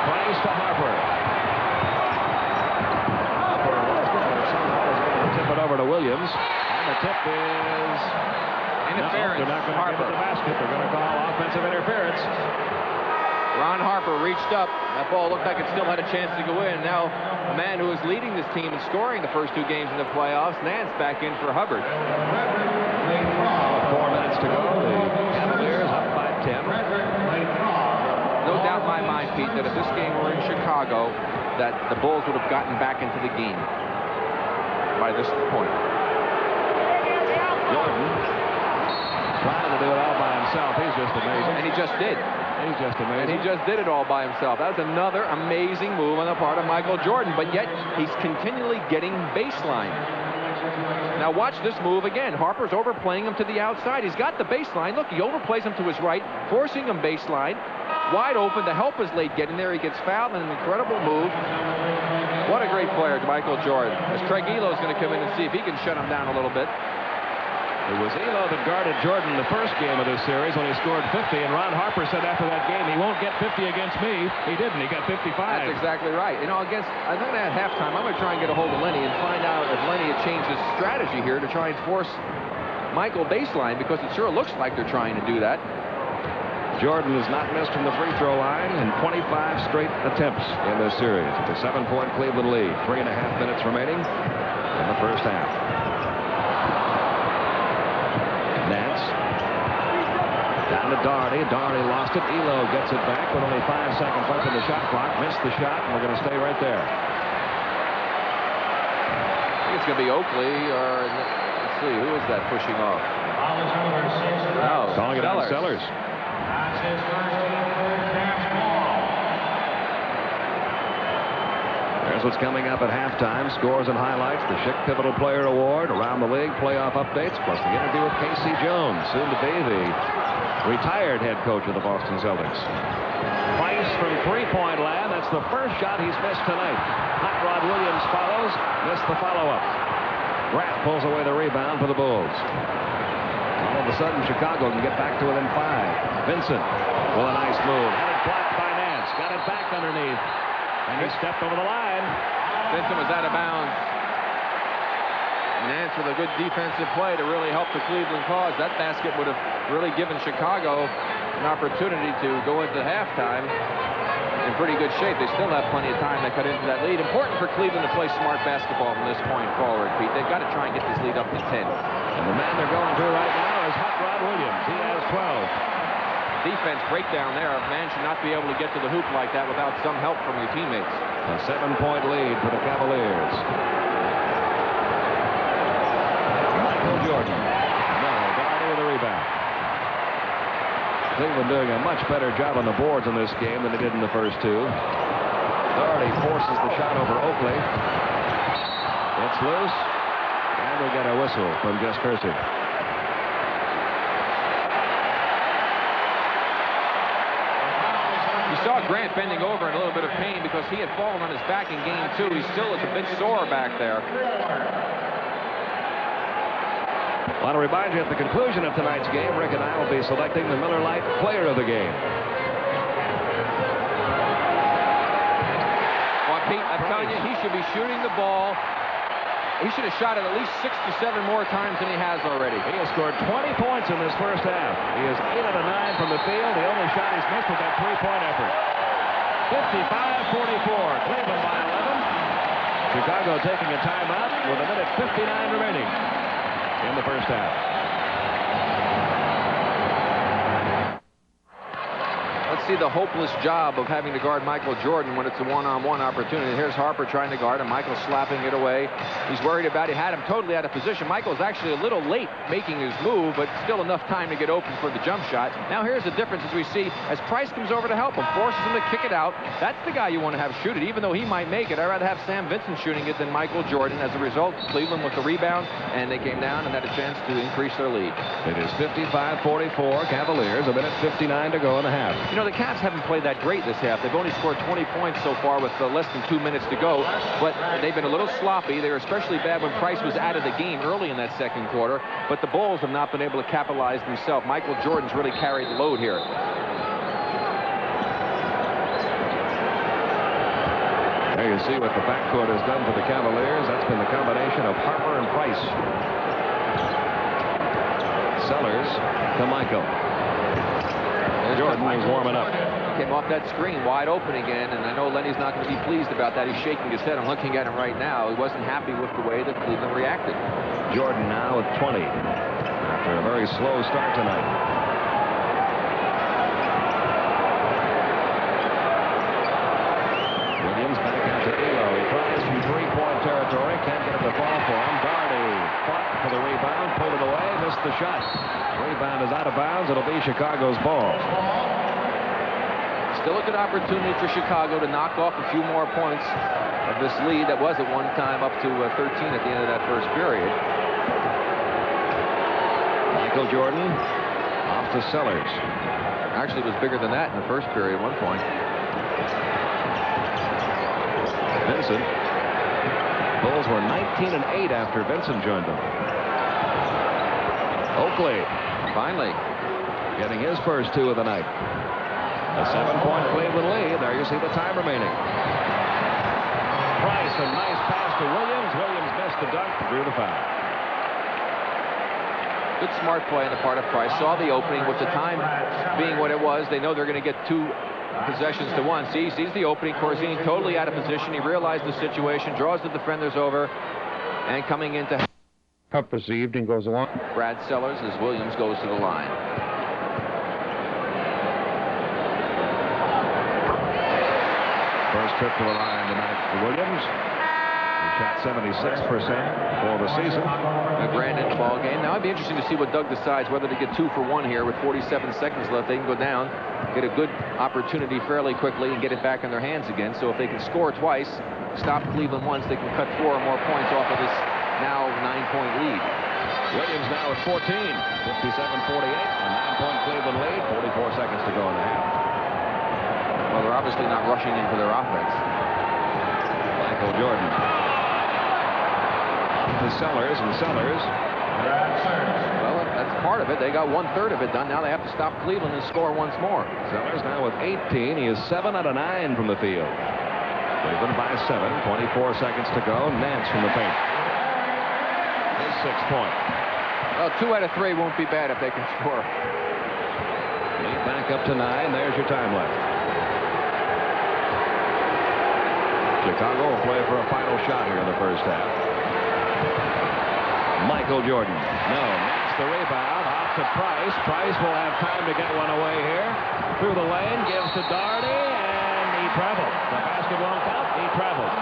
Plays to Harper. Harper was going to tip it over to Williams. And the tip is Interference. No, they're not going to give it the basket. They're going to call offensive interference. Ron Harper reached up. That ball looked like it still had a chance to go in. Now, a man who is leading this team and scoring the first 2 games in the playoffs, Nance back in for Hubbard. 4 minutes to go. The Cavaliers up by 10. No doubt in my mind, Pete, that if this game were in Chicago, that the Bulls would have gotten back into the game by this point. Jordan trying to do it all by himself. He's just amazing. And he just did. He's just amazing. And he just did it all by himself. That was another amazing move on the part of Michael Jordan, but yet he's continually getting baseline. Now watch this move again. Harper's overplaying him to the outside. He's got the baseline. Look, he overplays him to his right, forcing him baseline. Wide open. The help is late getting there. He gets fouled in an incredible move. What a great player, Michael Jordan. As Craig Elo's going to come in and see if he can shut him down a little bit. It was Elo that guarded Jordan in the first game of this series when he scored 50, and Ron Harper said after that game, he won't get 50 against me. He didn't. He got 55. That's exactly right. You know, I'm going to at halftime, I'm going to try and get a hold of Lenny and find out if Lenny had changed his strategy here to try and force Michael baseline, because it sure looks like they're trying to do that. Jordan has not missed from the free throw line in 25 straight attempts in this series. It's a 7-point Cleveland lead. 3.5 minutes remaining in the first half. Nance down to Doherty. Doherty lost it. Elo gets it back with only 5 seconds left in the shot clock. Missed the shot, and we're going to stay right there. I think it's going to be Oakley, or let's see, who is that pushing off? No. Calling it out Sellers. That's his first team third dance ball. There's what's coming up at halftime. Scores and highlights, the Schick Pivotal Player Award, around the league, playoff updates, plus the interview with Casey Jones, soon to be the retired head coach of the Boston Celtics. Price from three-point land. That's the first shot he's missed tonight. Hot Rod Williams follows, missed the follow-up. Grant pulls away the rebound for the Bulls. All of a sudden, Chicago can get back to within 5. Vincent with a nice move. Had it blocked by Nance. Got it back underneath. And he stepped over the line. Vincent was out of bounds. Nance with a good defensive play to really help the Cleveland cause. That basket would have really given Chicago an opportunity to go into halftime in pretty good shape. They still have plenty of time to cut into that lead. Important for Cleveland to play smart basketball from this point forward, Pete. They've got to try and get this lead up to 10. And the man they're going to right now is Hot Rod Williams. He has 12. Defense breakdown there. A man should not be able to get to the hoop like that without some help from your teammates. A 7-point lead for the Cavaliers. Michael Jordan. No, Doherty with a rebound. Cleveland doing a much better job on the boards in this game than they did in the first two. Doherty forces the shot over Oakley. It's loose. And we get a whistle from Jess Kersey. You saw Grant bending over in a little bit of pain because he had fallen on his back in game 2. He still is a bit sore back there. I want to remind you at the conclusion of tonight's game, Rick and I will be selecting the Miller Lite Player of the Game. Well, Pete, I'm telling you, he should be shooting the ball. He should have shot it at least 6 to 7 more times than he has already. He has scored 20 points in this first half. He is 8 out of 9 from the field. The only shot he's missed was that 3-point effort. 55-44. Cleveland by 11. Chicago taking a timeout with a minute 59 remaining in the first half. Let's see the hopeless job of having to guard Michael Jordan when it's a one-on-one opportunity. Here's Harper trying to guard him. Michael slapping it away. He's worried about it. He had him totally out of position. Michael's actually a little late making his move, but still enough time to get open for the jump shot. Now here's the difference as we see as Price comes over to help him, forces him to kick it out. That's the guy you want to have shoot it, even though he might make it. I'd rather have Sam Vincent shooting it than Michael Jordan. As a result, Cleveland with the rebound, and they came down and had a chance to increase their lead. It is 55-44 Cavaliers, a minute 59 to go in the half. You know, the Cavs haven't played that great this half. They've only scored 20 points so far with less than 2 minutes to go, but they've been a little sloppy. They were especially bad when Price was out of the game early in that second quarter, but the Bulls have not been able to capitalize themselves. Michael Jordan's really carried the load here. There you see what the backcourt has done for the Cavaliers. That's been the combination of Harper and Price. Sellers to Michael. Jordan is warming up. Came off that screen wide open again, and I know Lenny's not going to be pleased about that. He's shaking his head. I'm looking at him right now. He wasn't happy with the way that Cleveland reacted. Jordan now with 20 after a very slow start tonight. Williams back out to Elo. He tries from three-point territory. Can't get it to fall for him. Doherty fought for the rebound, pulled it away, missed the shot. Rebound is out of bounds. It'll be Chicago's ball. Still a good opportunity for Chicago to knock off a few more points of this lead that was at one time up to 13 at the end of that first period. Michael Jordan off to Sellers. Actually, it was bigger than that in the first period at one point. Vincent. Bulls were 19-8 after Vincent joined them. Oakley Finally. getting his first 2 of the night. A 7-point Cleveland lead. There you see the time remaining. Price, a nice pass to Williams. Williams missed the dunk, drew the foul. Good smart play on the part of Price. Saw the opening with the time being what it was. They know they're going to get 2 possessions to 1. Sees the opening. Corzine totally out of position. He realized the situation, draws the defenders over, and coming into Up received and goes along. Brad Sellers as Williams goes to the line. First trip to the line tonight for Williams. He shot 76% for the season. A grand inch ball game. Now it'd be interesting to see what Doug decides, whether to get 2 for 1 here with 47 seconds left. They can go down, get a good opportunity fairly quickly, and get it back in their hands again. So if they can score twice, stop Cleveland once, they can cut 4 or more points off of this now 9-point lead. Williams now at 14, 57-48, a 9-point Cleveland lead, 44 seconds to go in the half. Well, they're obviously not rushing in for their offense. Michael Jordan. To Sellers, and Sellers. Well, that's part of it. They got 1/3 of it done. Now they have to stop Cleveland and score once more. Sellers now with 18. He is 7 out of 9 from the field. Cleveland by 7, 24 seconds to go. Nance from the paint. His 6th point. Well, 2 out of 3 won't be bad if they can score. Lead back up to 9. There's your time left. Chicago will play for a final shot here in the first half. Michael Jordan. No, that's the rebound. Off to Price. Price will have time to get one away here. Through the lane, gives to Doherty, and he travels. The basket won't count. He travels.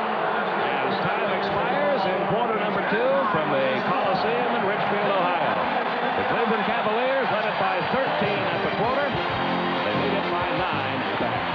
As time expires in quarter number 2 from the Coliseum in Richfield, Ohio. The Cleveland Cavaliers led it by 13 at the quarter. They lead it by 9 at the half.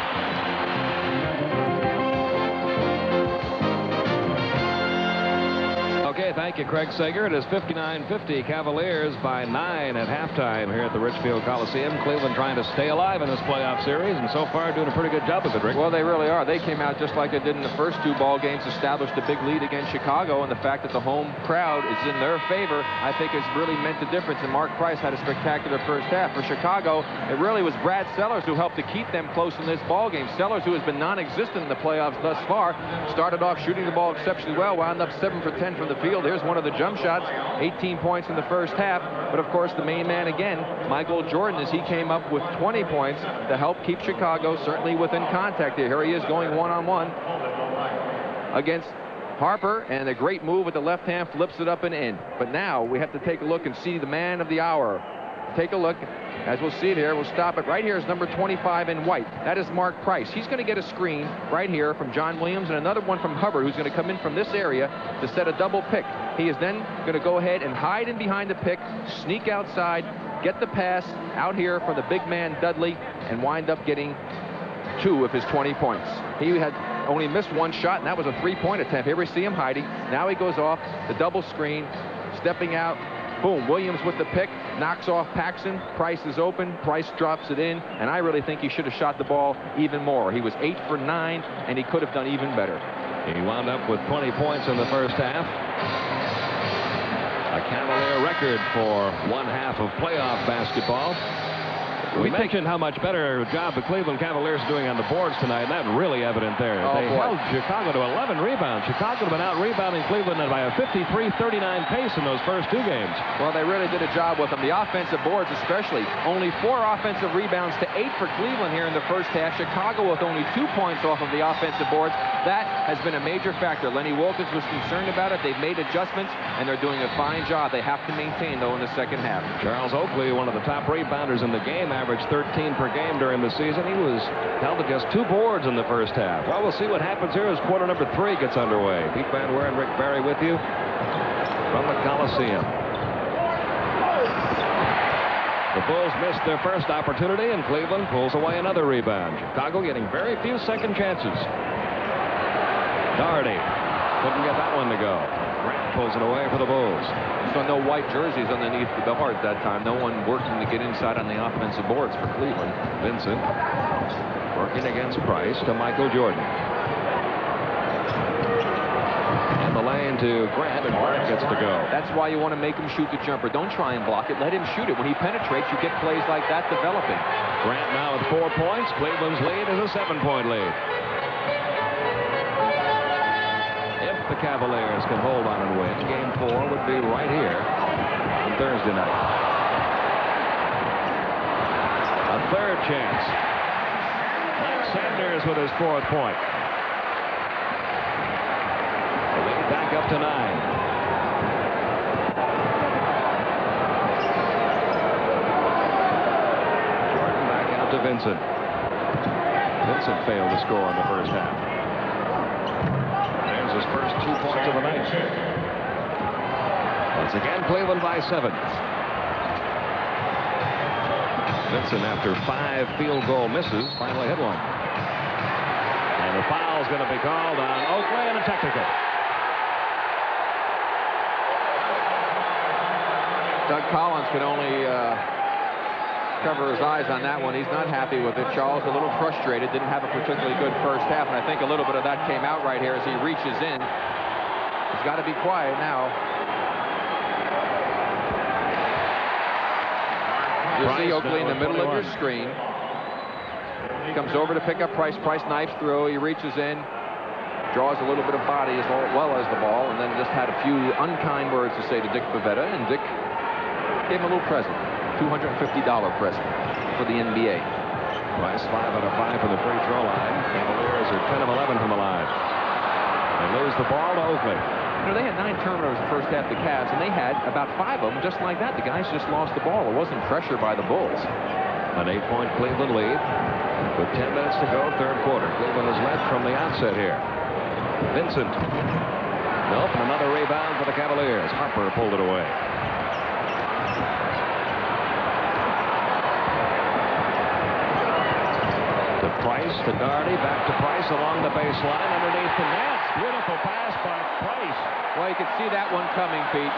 Okay, thank you, Craig Sager. It is 59-50. Cavaliers by 9 at halftime here at the Richfield Coliseum. Cleveland trying to stay alive in this playoff series, and so far doing a pretty good job of it, Rick. Well, they really are. They came out just like they did in the first 2 ball games, established a big lead against Chicago, and the fact that the home crowd is in their favor, I think, has really meant the difference. And Mark Price had a spectacular first half. For Chicago, it really was Brad Sellers who helped to keep them close in this ball game. Sellers, who has been non-existent in the playoffs thus far, started off shooting the ball exceptionally well, wound up 7 for 10 from the field. Here's one of the jump shots, 18 points in the first half. But of course, the main man again, Michael Jordan, as he came up with 20 points to help keep Chicago certainly within contact here. Here he is going one-on-one against Harper, and a great move with the left hand, flips it up and in. But now we have to take a look and see the man of the hour. Take a look. As we'll see it here, we'll stop it. Right here is number 25 in white. That is Mark Price. He's going to get a screen right here from John Williams and another one from Hubbard, who's going to come in from this area to set a double pick. He is then going to go ahead and hide in behind the pick, sneak outside, get the pass out here from the big man Dudley, and wind up getting 2 of his 20 points. He had only missed 1 shot, and that was a 3-point attempt. Here we see him hiding. Now he goes off the double screen, stepping out. Boom, Williams with the pick, knocks off Paxson. Price is open. Price drops it in, and I really think he should have shot the ball even more. He was 8 for 9, and he could have done even better. He wound up with 20 points in the first half. A Cavalier record for one half of playoff basketball. We mentioned how much better job the Cleveland Cavaliers are doing on the boards tonight, and that's really evident there. Oh, they boy. held Chicago to 11 rebounds. Chicago had been out rebounding Cleveland by a 53-39 pace in those first 2 games. Well, they really did a job with them. The offensive boards especially. Only 4 offensive rebounds to 8 for Cleveland here in the first half. Chicago with only 2 points off of the offensive boards. That has been a major factor. Lenny Wilkins was concerned about it. They've made adjustments, and they're doing a fine job. They have to maintain, though, in the second half. Charles Oakley, one of the top rebounders in the game, averaged 13 per game during the season. He was held to just 2 boards in the first half. Well, we'll see what happens here as quarter number 3 gets underway. Pete Van Weer and Rick Barry with you from the Coliseum. The Bulls missed their first opportunity, and Cleveland pulls away another rebound. Chicago getting very few second chances. Doherty couldn't get that one to go. Grant pulls it away for the Bulls. So no white jerseys underneath the guard that time. No one working to get inside on the offensive boards for Cleveland. Vincent working against Price to Michael Jordan. Down the lane to Grant, and Grant gets to go. That's why you want to make him shoot the jumper. Don't try and block it. Let him shoot it. When he penetrates, you get plays like that developing. Grant now with 4 points. Cleveland's lead is a 7-point lead. If the Cavaliers can hold on and win, Game 4 would be right here on Thursday night. A third chance. Mike Sanders with his 4th point. The lead back up to 9. Jordan back out to Vincent. Vincent failed to score in the first half. There's his first 2 points of the night. Once again, Cleveland by 7. Vincent, after 5 field goal misses, finally hit one. And the foul's going to be called on Oakley and a technical. Doug Collins could only cover his eyes on that one. He's not happy with it. Charles a little frustrated, didn't have a particularly good first half, and I think a little bit of that came out right here as he reaches in. He's got to be quiet now. You see Oakley in the middle of your screen. He comes over to pick up Price. Price knifes through. He reaches in, draws a little bit of body as well as the ball, and then just had a few unkind words to say to Dick Pavetta, and Dick gave him a little present, $250 present for the NBA. Price 5 out of 5 from the free throw line. Cavaliers are 10 of 11 from the line. They lose the ball to Oakley. You know, they had 9 turnovers in the first half, the Cavs, and they had about 5 of them just like that. The guys just lost the ball. It wasn't pressure by the Bulls. An 8-point Cleveland lead with 10 minutes to go, third quarter. Cleveland has led from the outset here. Vincent. Nope, and another rebound for the Cavaliers. Harper pulled it away. To Price, to Doherty, back to Price along the baseline, underneath the Nance. Beautiful pass by Price. Well, you could see that one coming, Pete.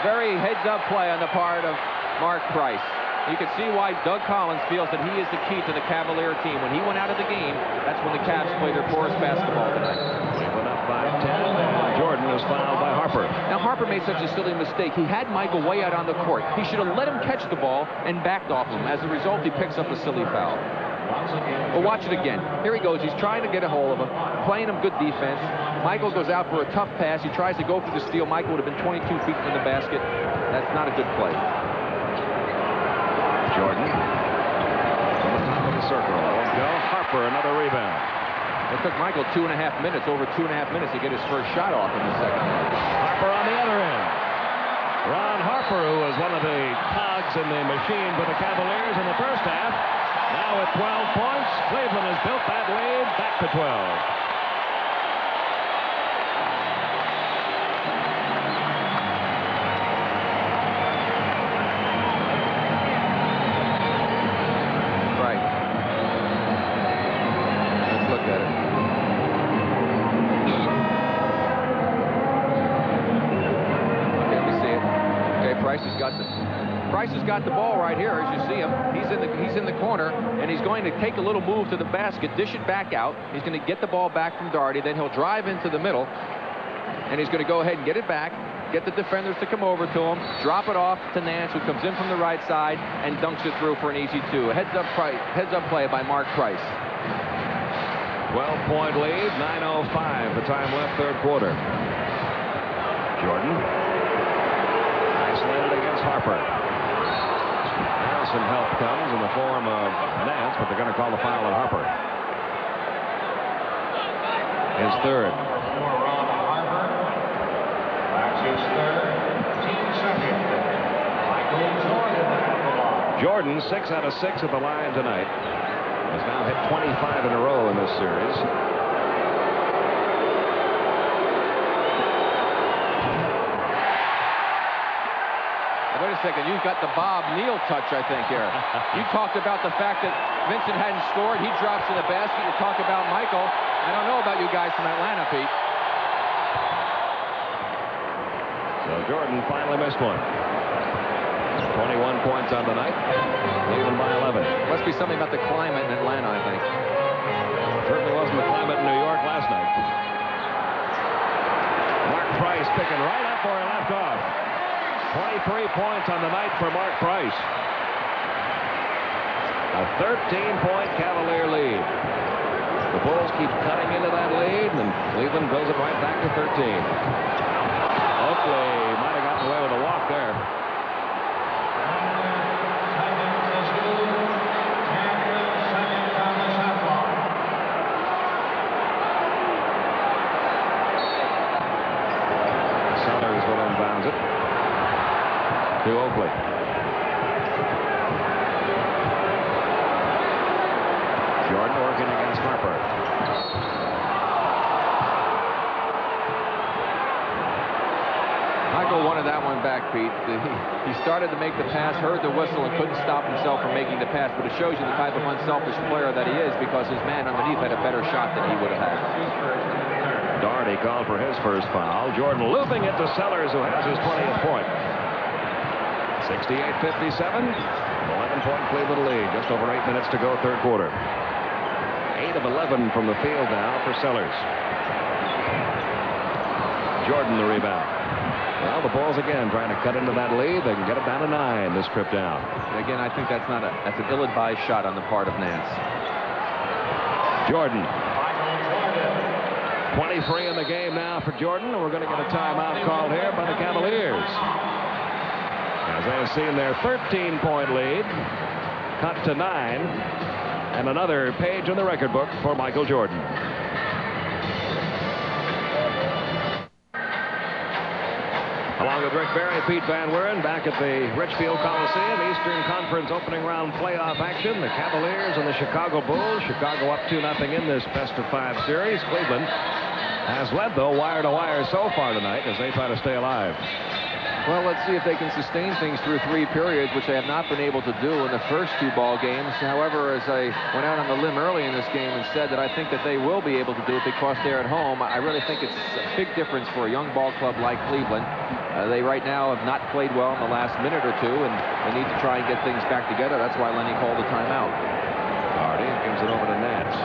Very heads-up play on the part of Mark Price. You can see why Doug Collins feels that he is the key to the Cavalier team. When he went out of the game, that's when the Cavs played their poorest basketball tonight. Cleveland up by 10, and Jordan was fouled by Harper. Now, Harper made such a silly mistake. He had Michael way out on the court. He should have let him catch the ball and backed off him. As a result, he picks up a silly foul. Well, watch it again. Here he goes. He's trying to get a hold of him, playing him good defense. Michael goes out for a tough pass. He tries to go for the steal. Michael would have been 22 feet from the basket. That's not a good play. Jordan from the top of the circle. Won't go. Harper, another rebound. It took Michael 2.5 minutes, over 2.5 minutes to get his first shot off in the second half. Harper on the other end. Ron Harper, who was one of the cogs in the machine for the Cavaliers in the first half. Now with 12 points, Cleveland has built that lead back to 12. Price has got the ball right here, as you see him. He's in the corner, and he's going to take a little move to the basket, dish it back out. He's going to get the ball back from Doherty, then he'll drive into the middle, and he's going to go ahead and get it back, get the defenders to come over to him, drop it off to Nance, who comes in from the right side and dunks it through for an easy 2. A heads-up play by Mark Price. 12-point lead, 9:05, the time left, third quarter. Jordan isolated against Harper. Now some help comes in the form of Nance, but they're going to call the foul on Harper. His third. That's his third. Team second. Michael Jordan. Jordan, 6 out of 6 at the line tonight. Has now hit 25 in a row in this series. Wait a second, you've got the Bob Neal touch, I think, here. You talked about the fact that Vincent hadn't scored. He drops in the basket. You talk about Michael. I don't know about you guys from Atlanta, Pete. So Jordan finally missed one. 21 points on the night. Cleveland by 11. Must be something about the climate in Atlanta, I think. Certainly wasn't the climate in New York last night. Price picking right up where he left off. 23 points on the night for Mark Price. A 13-point Cavalier lead. The Bulls keep cutting into that lead, and Cleveland goes it right back to 13. Oakley might have gotten away with a walk there. Sellers will inbounds it to Oakley. Jordan working against Harper. Michael wanted that one back, Pete. He started to make the pass, heard the whistle, and couldn't stop himself from making the pass. But it shows you the type of unselfish player that he is, because his man underneath had a better shot than he would have had. Doherty called for his first foul. Jordan looping it to Sellers, who has his 20th point. 68-57. 11-point Cleveland lead. Just over 8 minutes to go, third quarter. 8 of 11 from the field now for Sellers. Jordan the rebound. Well, the Bulls again trying to cut into that lead. They can get it down to 9 this trip down. And again, I think that's an ill-advised shot on the part of Nance. Jordan. 23 in the game now for Jordan, and we're going to get a timeout called here by the Cavaliers. As they have seen their 13-point lead cut to 9, and another page in the record book for Michael Jordan. Along with Rick Barry, Pete Van Wieren back at the Richfield Coliseum. Eastern Conference opening round playoff action. The Cavaliers and the Chicago Bulls. Chicago up 2-0 in this best-of-5 series. Cleveland has led, though, wire to wire so far tonight as they try to stay alive. Well, let's see if they can sustain things through 3 periods, which they have not been able to do in the first 2 ball games. However, as I went out on the limb early in this game and said that I think that they will be able to do it because they're at home, I really think it's a big difference for a young ball club like Cleveland. They right now have not played well in the last minute or 2, and they need to try and get things back together. That's why Lenny called a timeout. Doherty gives it over to Nance.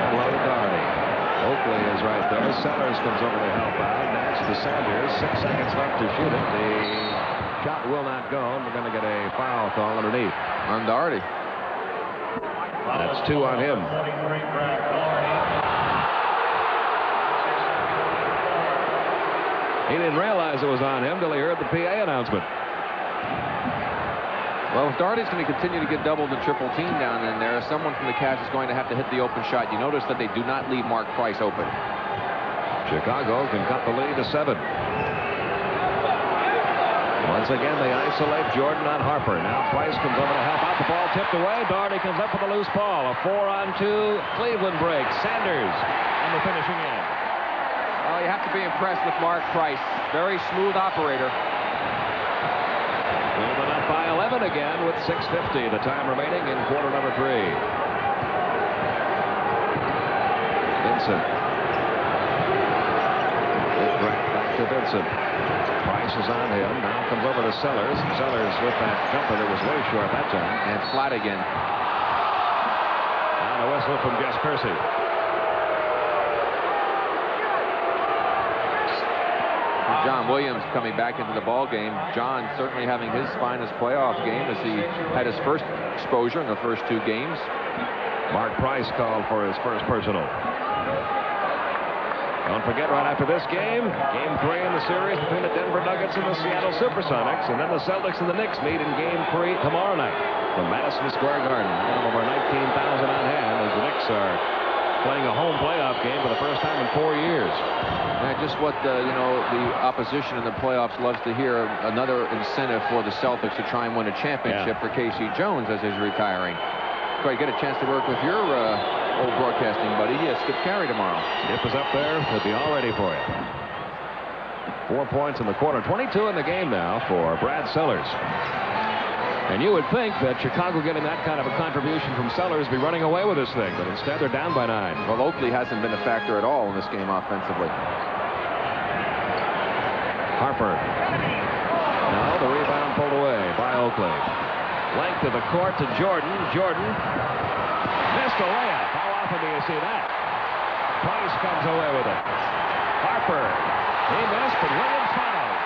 Hello to Doherty. Oakley is right there. Sellers comes over to help out. Nance to Sanders. 6 seconds left to shoot it. The shot will not go, and we're going to get a foul call underneath. On Doherty. That's 2 on him. He didn't realize it was on him till he heard the PA announcement. Well, if Doherty's going to continue to get doubled and triple teamed down in there, someone from the Cavs is going to have to hit the open shot. You notice that they do not leave Mark Price open. Chicago can cut the lead to 7. Once again, they isolate Jordan on Harper. Now Price comes over to help out. The ball tipped away. Doherty comes up with a loose ball. A 4-on-2. Cleveland breaks. Sanders on the finishing end. Well, you have to be impressed with Mark Price. Very smooth operator. Cleveland up by 11 again with 6:50. The time remaining in quarter number 3. Vincent. Back to Vincent. Price is on him. Now comes over to Sellers. Sellers with that jumper that was way short that time. And flat again. And a whistle from Jess Kersey. John Williams coming back into the ball game. John certainly having his finest playoff game as he had his first exposure in the first 2 games. Mark Price called for his first personal. Don't forget, right after this game, Game 3 in the series between the Denver Nuggets and the Seattle Supersonics, and then the Celtics and the Knicks meet in Game 3 tomorrow night from Madison Square Garden. Over 19,000 on hand as the Knicks are playing a home playoff game for the first time in 4 years. And just what the opposition in the playoffs loves to hear. Another incentive for the Celtics to try and win a championship for Casey Jones as he's retiring. Quite get a chance to work with your old broadcasting buddy, Skip Carey, tomorrow. Skip is up there. He'll be all ready for you. 4 points in the quarter. 22 in the game now for Brad Sellers. And you would think that Chicago getting that kind of a contribution from Sellers be running away with this thing, but instead they're down by 9. Well, Oakley hasn't been a factor at all in this game offensively. Harper. Now the rebound pulled away by Oakley. Length of the court to Jordan. Jordan missed a layup. How often do you see that? Price comes away with it. Harper. He missed, but Williams follows.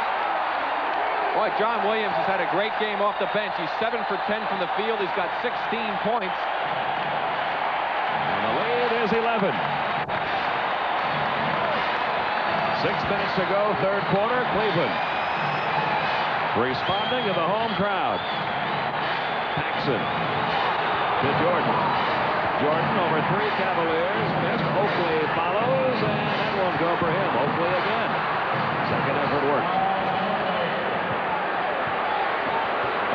Boy, John Williams has had a great game off the bench. He's 7 for 10 from the field. He's got 16 points. And the lead is 11. 6 minutes to go, third quarter, Cleveland responding to the home crowd. Paxson to Jordan. Jordan over 3 Cavaliers. Missed. Oakley follows, and that won't go for him. Oakley again. Second effort worked.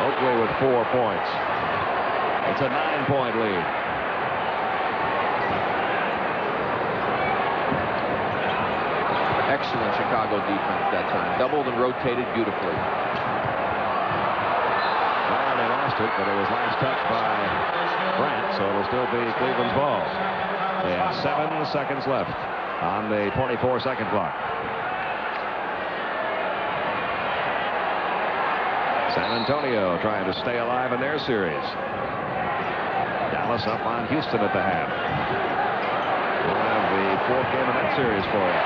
Oakley with 4 points. It's a 9-point lead. Excellent Chicago defense that time. Doubled and rotated beautifully. They lost it, but it was last touched by Grant, so it'll still be Cleveland's ball. They have 7 seconds left on the 24-second clock. San Antonio trying to stay alive in their series. Dallas up on Houston at the half. We'll have the 4th game of that series for you.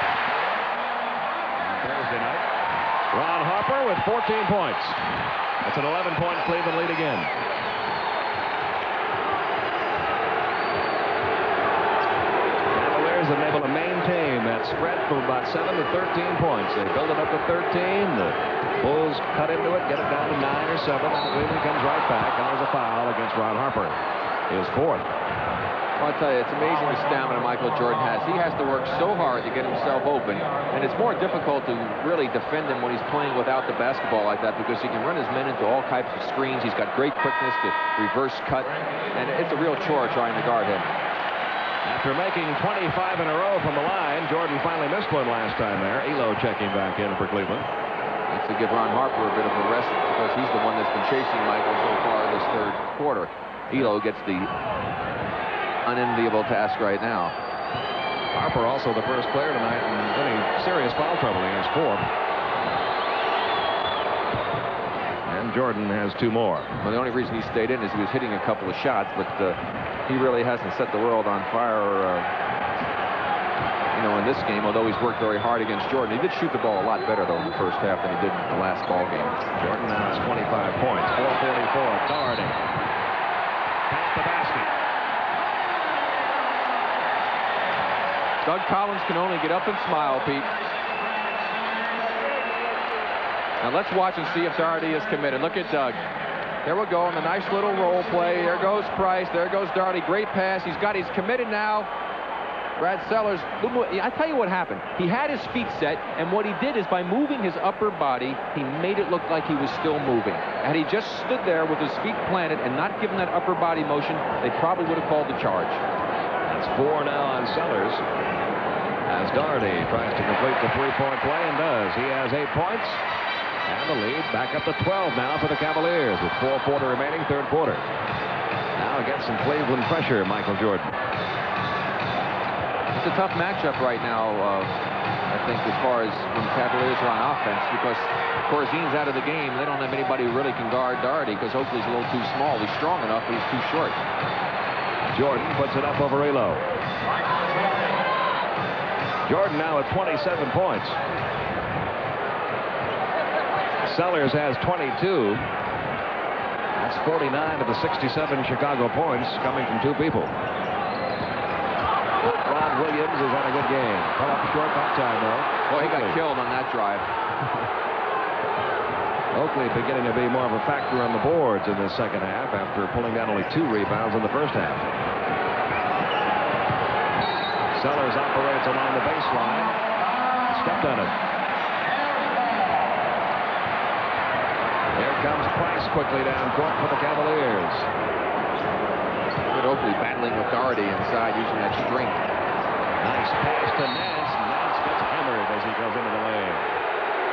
Thursday night. Ron Harper with 14 points. It's an 11-point Cleveland lead again. Cavaliers have been able to maintain that spread from about 7 to 13 points. They build it up to 13. The Bulls cut into it, get it down to 9 or 7, and Cleveland comes right back, and there's a foul against Ron Harper. His 4th. Well, I'll tell you, it's amazing the stamina Michael Jordan has. He has to work so hard to get himself open, and it's more difficult to really defend him when he's playing without the basketball like that, because he can run his men into all types of screens. He's got great quickness to reverse cut, and it's a real chore trying to guard him. After making 25 in a row from the line, Jordan finally missed one last time there. Elo checking back in for Cleveland. That's to give Ron Harper a bit of a rest, because he's the one that's been chasing Michael so far this third quarter. Elo gets the unenviable task right now. Harper also the first player tonight in any serious foul trouble. He has 4. And Jordan has 2 more. Well, the only reason he stayed in is he was hitting a couple of shots, but he really hasn't set the world on fire, you know, in this game, although he's worked very hard against Jordan. He did shoot the ball a lot better, though, in the first half than he did in the last ball game. Jordan now has 25 points. 4:44. Doherty. Past the basket. Doug Collins can only get up and smile, Pete. Now let's watch and see if Doherty is committed. Look at Doug. There we go on the nice little role play. There goes Price. There goes Doherty. Great pass. He's committed now. Brad Sellers. I tell you what happened. He had his feet set, and what he did is by moving his upper body, he made it look like he was still moving. Had he just stood there with his feet planted and not given that upper body motion, they probably would have called the charge. That's 4 now on Sellers. As Doherty tries to complete the 3-point play and does. He has 8 points. And the lead back up to 12 now for the Cavaliers with 4:40 remaining, third quarter. Now against some Cleveland pressure, Michael Jordan. It's a tough matchup right now, I think, as far as when the Cavaliers are on offense, because Corzine's out of the game. They don't have anybody who really can guard Doherty because Oakley's a little too small. He's strong enough, but he's too short. Jordan puts it up over Elo. Jordan now at 27 points. Sellers has 22. That's 49 of the 67 Chicago points coming from 2 people. Ron Williams has had a good game. Come up short that time, though. Boy, he got killed on that drive. Oakley beginning to be more of a factor on the boards in this second half after pulling down only 2 rebounds in the first half. Sellers operates along the baseline. Stepped on it. Here comes Price quickly down court for the Cavaliers. Good Oakley battling with Doherty inside using that strength. Nice pass to Nance. Nance gets hammered as he goes into the lane.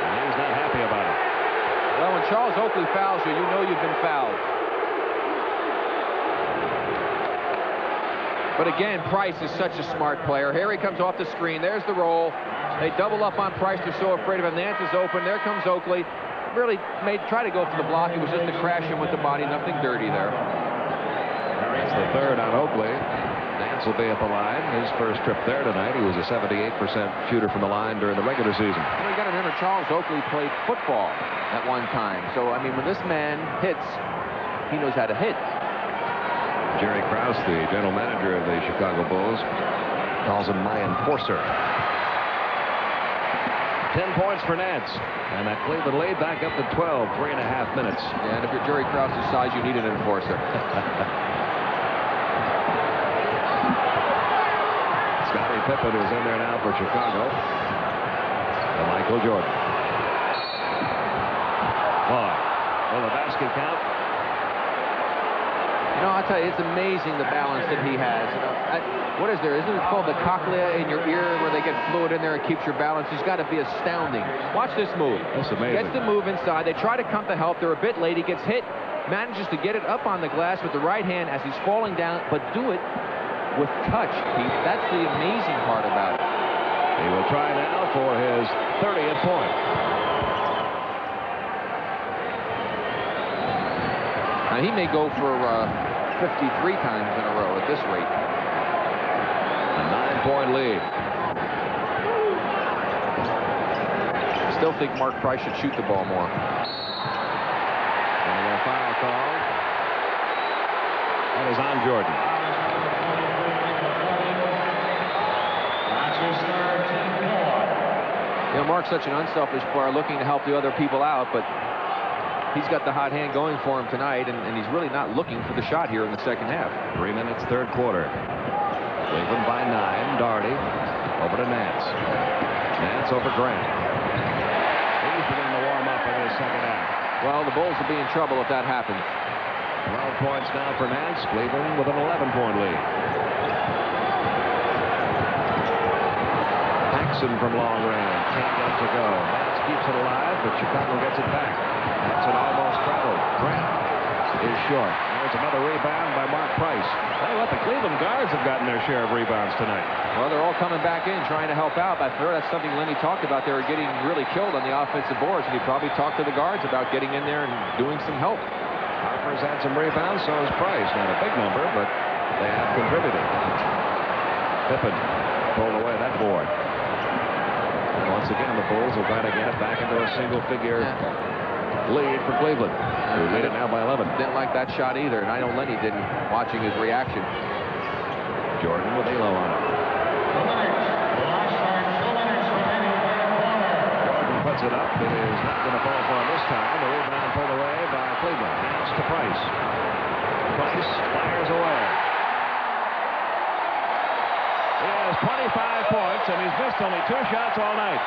And he's not happy about it. Well, when Charles Oakley fouls you, you know you've been fouled. But again, Price is such a smart player. Here he comes off the screen. There's the roll. They double up on Price. They're so afraid of him. Nance is open. There comes Oakley. Really try to go for the block. It was just to crash him with the body. Nothing dirty there. That's the third on Oakley. Nance Nance will be at the line. His first trip there tonight. He was a 78% shooter from the line during the regular season. You got to remember, Charles Oakley played football at one time. So, I mean, when this man hits, he knows how to hit. Jerry Krause, the general manager of the Chicago Bulls, calls him my enforcer. 10 points for Nance. And that Cleveland lead back up to 12, 3.5 minutes. Yeah, and if you're Jerry Krause's size, you need an enforcer. Scottie Pippen is in there now for Chicago. And Michael Jordan. Boy, will the basket count? You know, I'll tell you, it's amazing the balance that he has. You know, what is there? Isn't it called the cochlea in your ear where they get fluid in there and keeps your balance? He's got to be astounding. Watch this move. That's amazing. Gets the move inside. They try to come to help. They're a bit late. He gets hit. Manages to get it up on the glass with the right hand as he's falling down, but do it with touch, Pete. That's the amazing part about it. He will try now for his 30th point. Now, he may go for 53 times in a row at this rate. A 9-point lead. I still think Mark Price should shoot the ball more. And a foul call. That is on Jordan. You know, Mark's such an unselfish player, looking to help the other people out, but he's got the hot hand going for him tonight, and he's really not looking for the shot here in the second half. 3 minutes, third quarter. Cleveland by 9. Doherty over to Nance. Nance over Grant. He's beginning to warm up in his second half. Well, the Bulls will be in trouble if that happens. 12 points now for Nance. Cleveland with an 11-point lead. Paxson from long range. Can't get it to go. Nance keeps it alive, but Chicago gets it back. Paxson almost traveled. Grant is short. There's another rebound by Mark Price. Tell you what, the Cleveland guards have gotten their share of rebounds tonight. Well, they're all coming back in, trying to help out. But that's something Lenny talked about. They were getting really killed on the offensive boards, and he probably talked to the guards about getting in there and doing some help. Harper's had some rebounds, so has Price. Not a big number, but they have contributed. Pippen pulled away that board. And once again, the Bulls will try to get it back into a single-figure lead for Cleveland, who lead it now by 11. Didn't like that shot either, and I know Lenny didn't, watching his reaction. Jordan with Elo on it. Jordan puts it up. It is not going to fall for him this time. The rebound pulled away by Cleveland. Hands to Price. Price fires away. He has 25 points, and he's missed only 2 shots all night.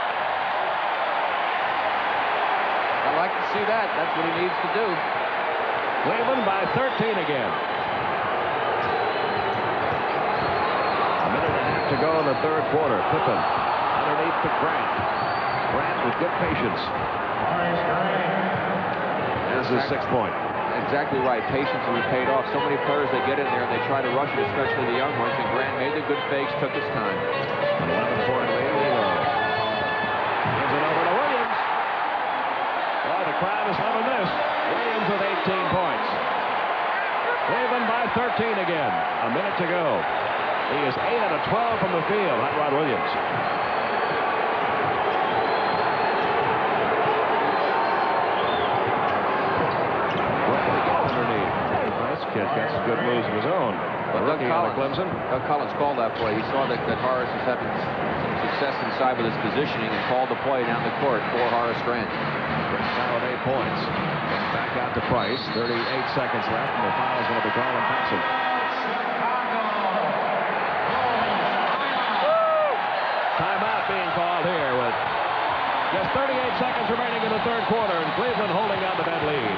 I like to see that. That's what he needs to do. Cleveland by 13 again. A minute and a half to go in the third quarter. Pippen underneath to Grant. Grant with good patience. There's his 6th point. Exactly right. Patience will be paid off. So many players, they get in there and they try to rush it, especially the young ones. And Grant made the good fakes, took his time. An 11-point lead. Gives it over to Williams. Oh, the crowd is loving this. Williams with 18 points. Cleveland by 13 again. A minute to go. He is 8 out of 12 from the field. Hot Rod Williams. Underneath. Well, this kid got some good moves of his own. But Doug Collins called that play. He saw that Horace was having some success inside with his positioning and called the play down the court for Horace Grant. Solid 8 points. And back out to Price. 38 seconds left, and the foul is going to be called on Paxson. Timeout being called here with just 38 seconds remaining in the third quarter, and Cleveland holding on to that lead.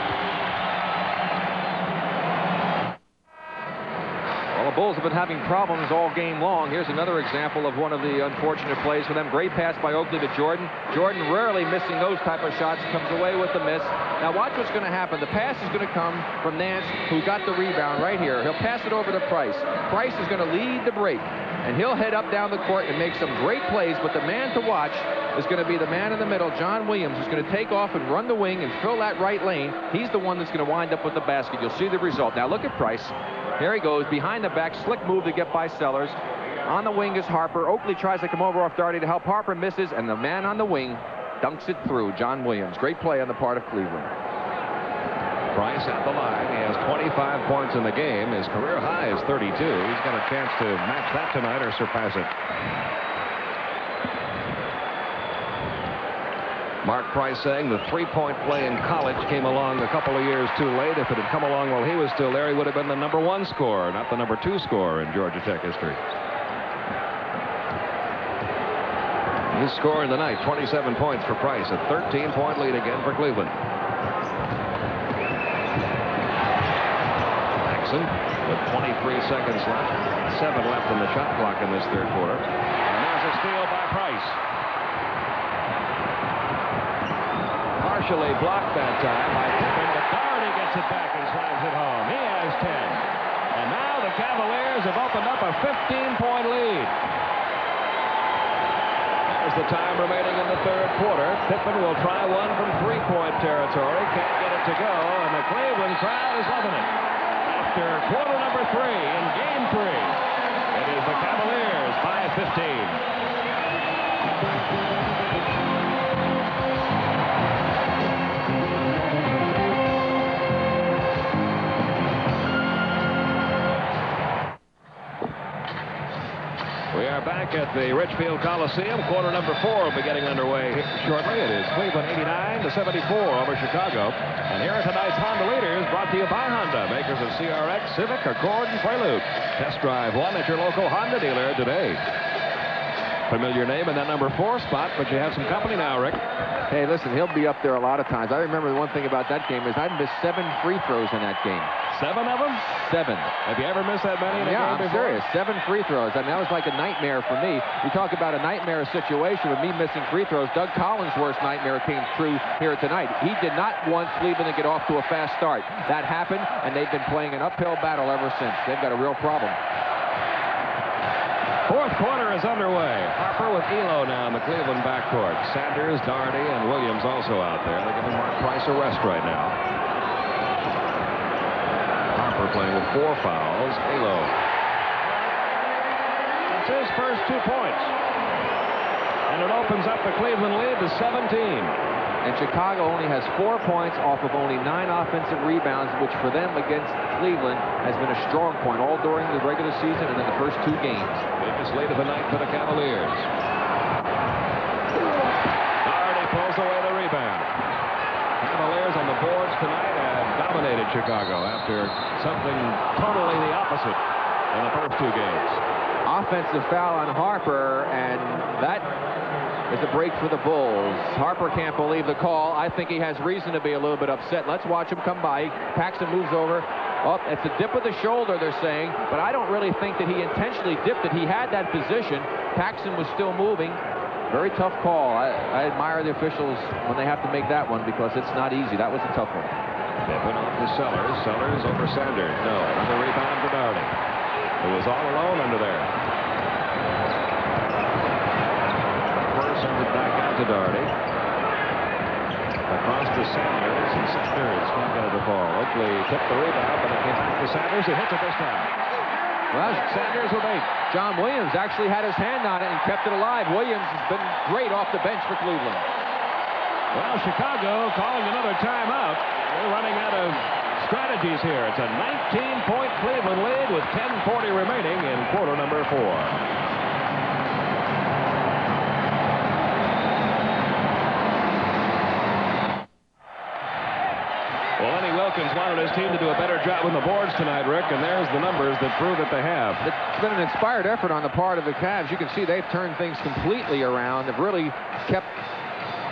Well, the Bulls have been having problems all game long. Here's another example of one of the unfortunate plays for them. Great pass by Oakley to Jordan. Jordan rarely missing those type of shots. Comes away with the miss. Now watch what's going to happen. The pass is going to come from Nance, who got the rebound right here. He'll pass it over to Price. Price is going to lead the break, and he'll head up down the court and make some great plays. But the man to watch is going to be the man in the middle, John Williams, who's going to take off and run the wing and fill that right lane. He's the one that's going to wind up with the basket. You'll see the result. Now look at Price. Here he goes, behind the back, slick move to get by Sellers. On the wing is Harper. Oakley tries to come over off Daugherty to help. Harper misses, and the man on the wing dunks it through. John Williams. Great play on the part of Cleveland. Price at the line. He has 25 points in the game. His career high is 32. He's got a chance to match that tonight or surpass it. Mark Price saying the three-point play in college came along a couple of years too late. If it had come along while he was still there, he would have been the #1 scorer, not the #2 scorer in Georgia Tech history. His score in the night, 27 points for Price. A 13-point lead again for Cleveland. With 23 seconds left, 7 left in the shot clock in this third quarter. And there's a steal by Price. Partially blocked that time by Pippen, but Daugherty gets it back and slams it home. He has 10. And now the Cavaliers have opened up a 15-point lead. There's the time remaining in the third quarter. Pippen will try one from three-point territory. Can't get it to go, and the Cleveland crowd is loving it. After quarter number 3 in game 3, it is the Cavaliers by 15. We are back at the Richfield Coliseum. Quarter number 4 will be getting underway shortly. It is Cleveland 89-74 over Chicago. And here are tonight's Honda leaders, brought to you by Honda, makers of CRX, Civic, Accord, and Prelude. Test drive one at your local Honda dealer today. Familiar name in that number 4 spot, but you have some company now, Rick. Hey, listen, he'll be up there a lot of times. I remember the one thing about that game is I missed 7 free throws in that game. 7 of them? 7. Have you ever missed that many in a game before? I'm serious. 7 free throws. I mean, that was like a nightmare for me. You talk about a nightmare situation with me missing free throws. Doug Collins' worst nightmare came true here tonight. He did not want Cleveland to get off to a fast start. That happened, and they've been playing an uphill battle ever since. They've got a real problem. Fourth quarter is underway. Harper with Elo now in the Cleveland backcourt. Sanders, Daugherty, and Williams also out there. They're giving Mark Price a rest right now. Harper playing with 4 fouls. Elo. It's his first 2 points. And it opens up the Cleveland lead to 17. And Chicago only has 4 points off of only 9 offensive rebounds, which for them against Cleveland has been a strong point all during the regular season and in the first 2 games. Biggest lead of the night for the Cavaliers. Daugherty pulls away the rebound. Cavaliers on the boards tonight have dominated Chicago after something totally the opposite in the first 2 games. Offensive foul on Harper, and that is a break for the Bulls. Harper can't believe the call. I think he has reason to be a little bit upset. Let's watch him come by. Paxson moves over. Oh, it's a dip of the shoulder, they're saying, but I don't really think that he intentionally dipped it. He had that position. Paxson was still moving. Very tough call. I admire the officials when they have to make that one because it's not easy. That was a tough one. Pippen off to Sellers. Sellers over Sanders. No, another rebound for Daugherty. It was all alone under there. Sends it back out to Daugherty. Across to Sanders, and Sanders can't get it to fall. Oakley tipped the rebound, but it came back to Sanders. He hits it this time. Well, Sanders with 8. John Williams actually had his hand on it and kept it alive. Williams has been great off the bench for Cleveland. Well, Chicago calling another timeout. They're running out of strategies here. It's a 19-point Cleveland lead with 10:40 remaining in quarter number 4. Wilkins wanted his team to do a better job on the boards tonight, Rick, and there's the numbers that prove that they have. It's been an inspired effort on the part of the Cavs. You can see they've turned things completely around. They've really kept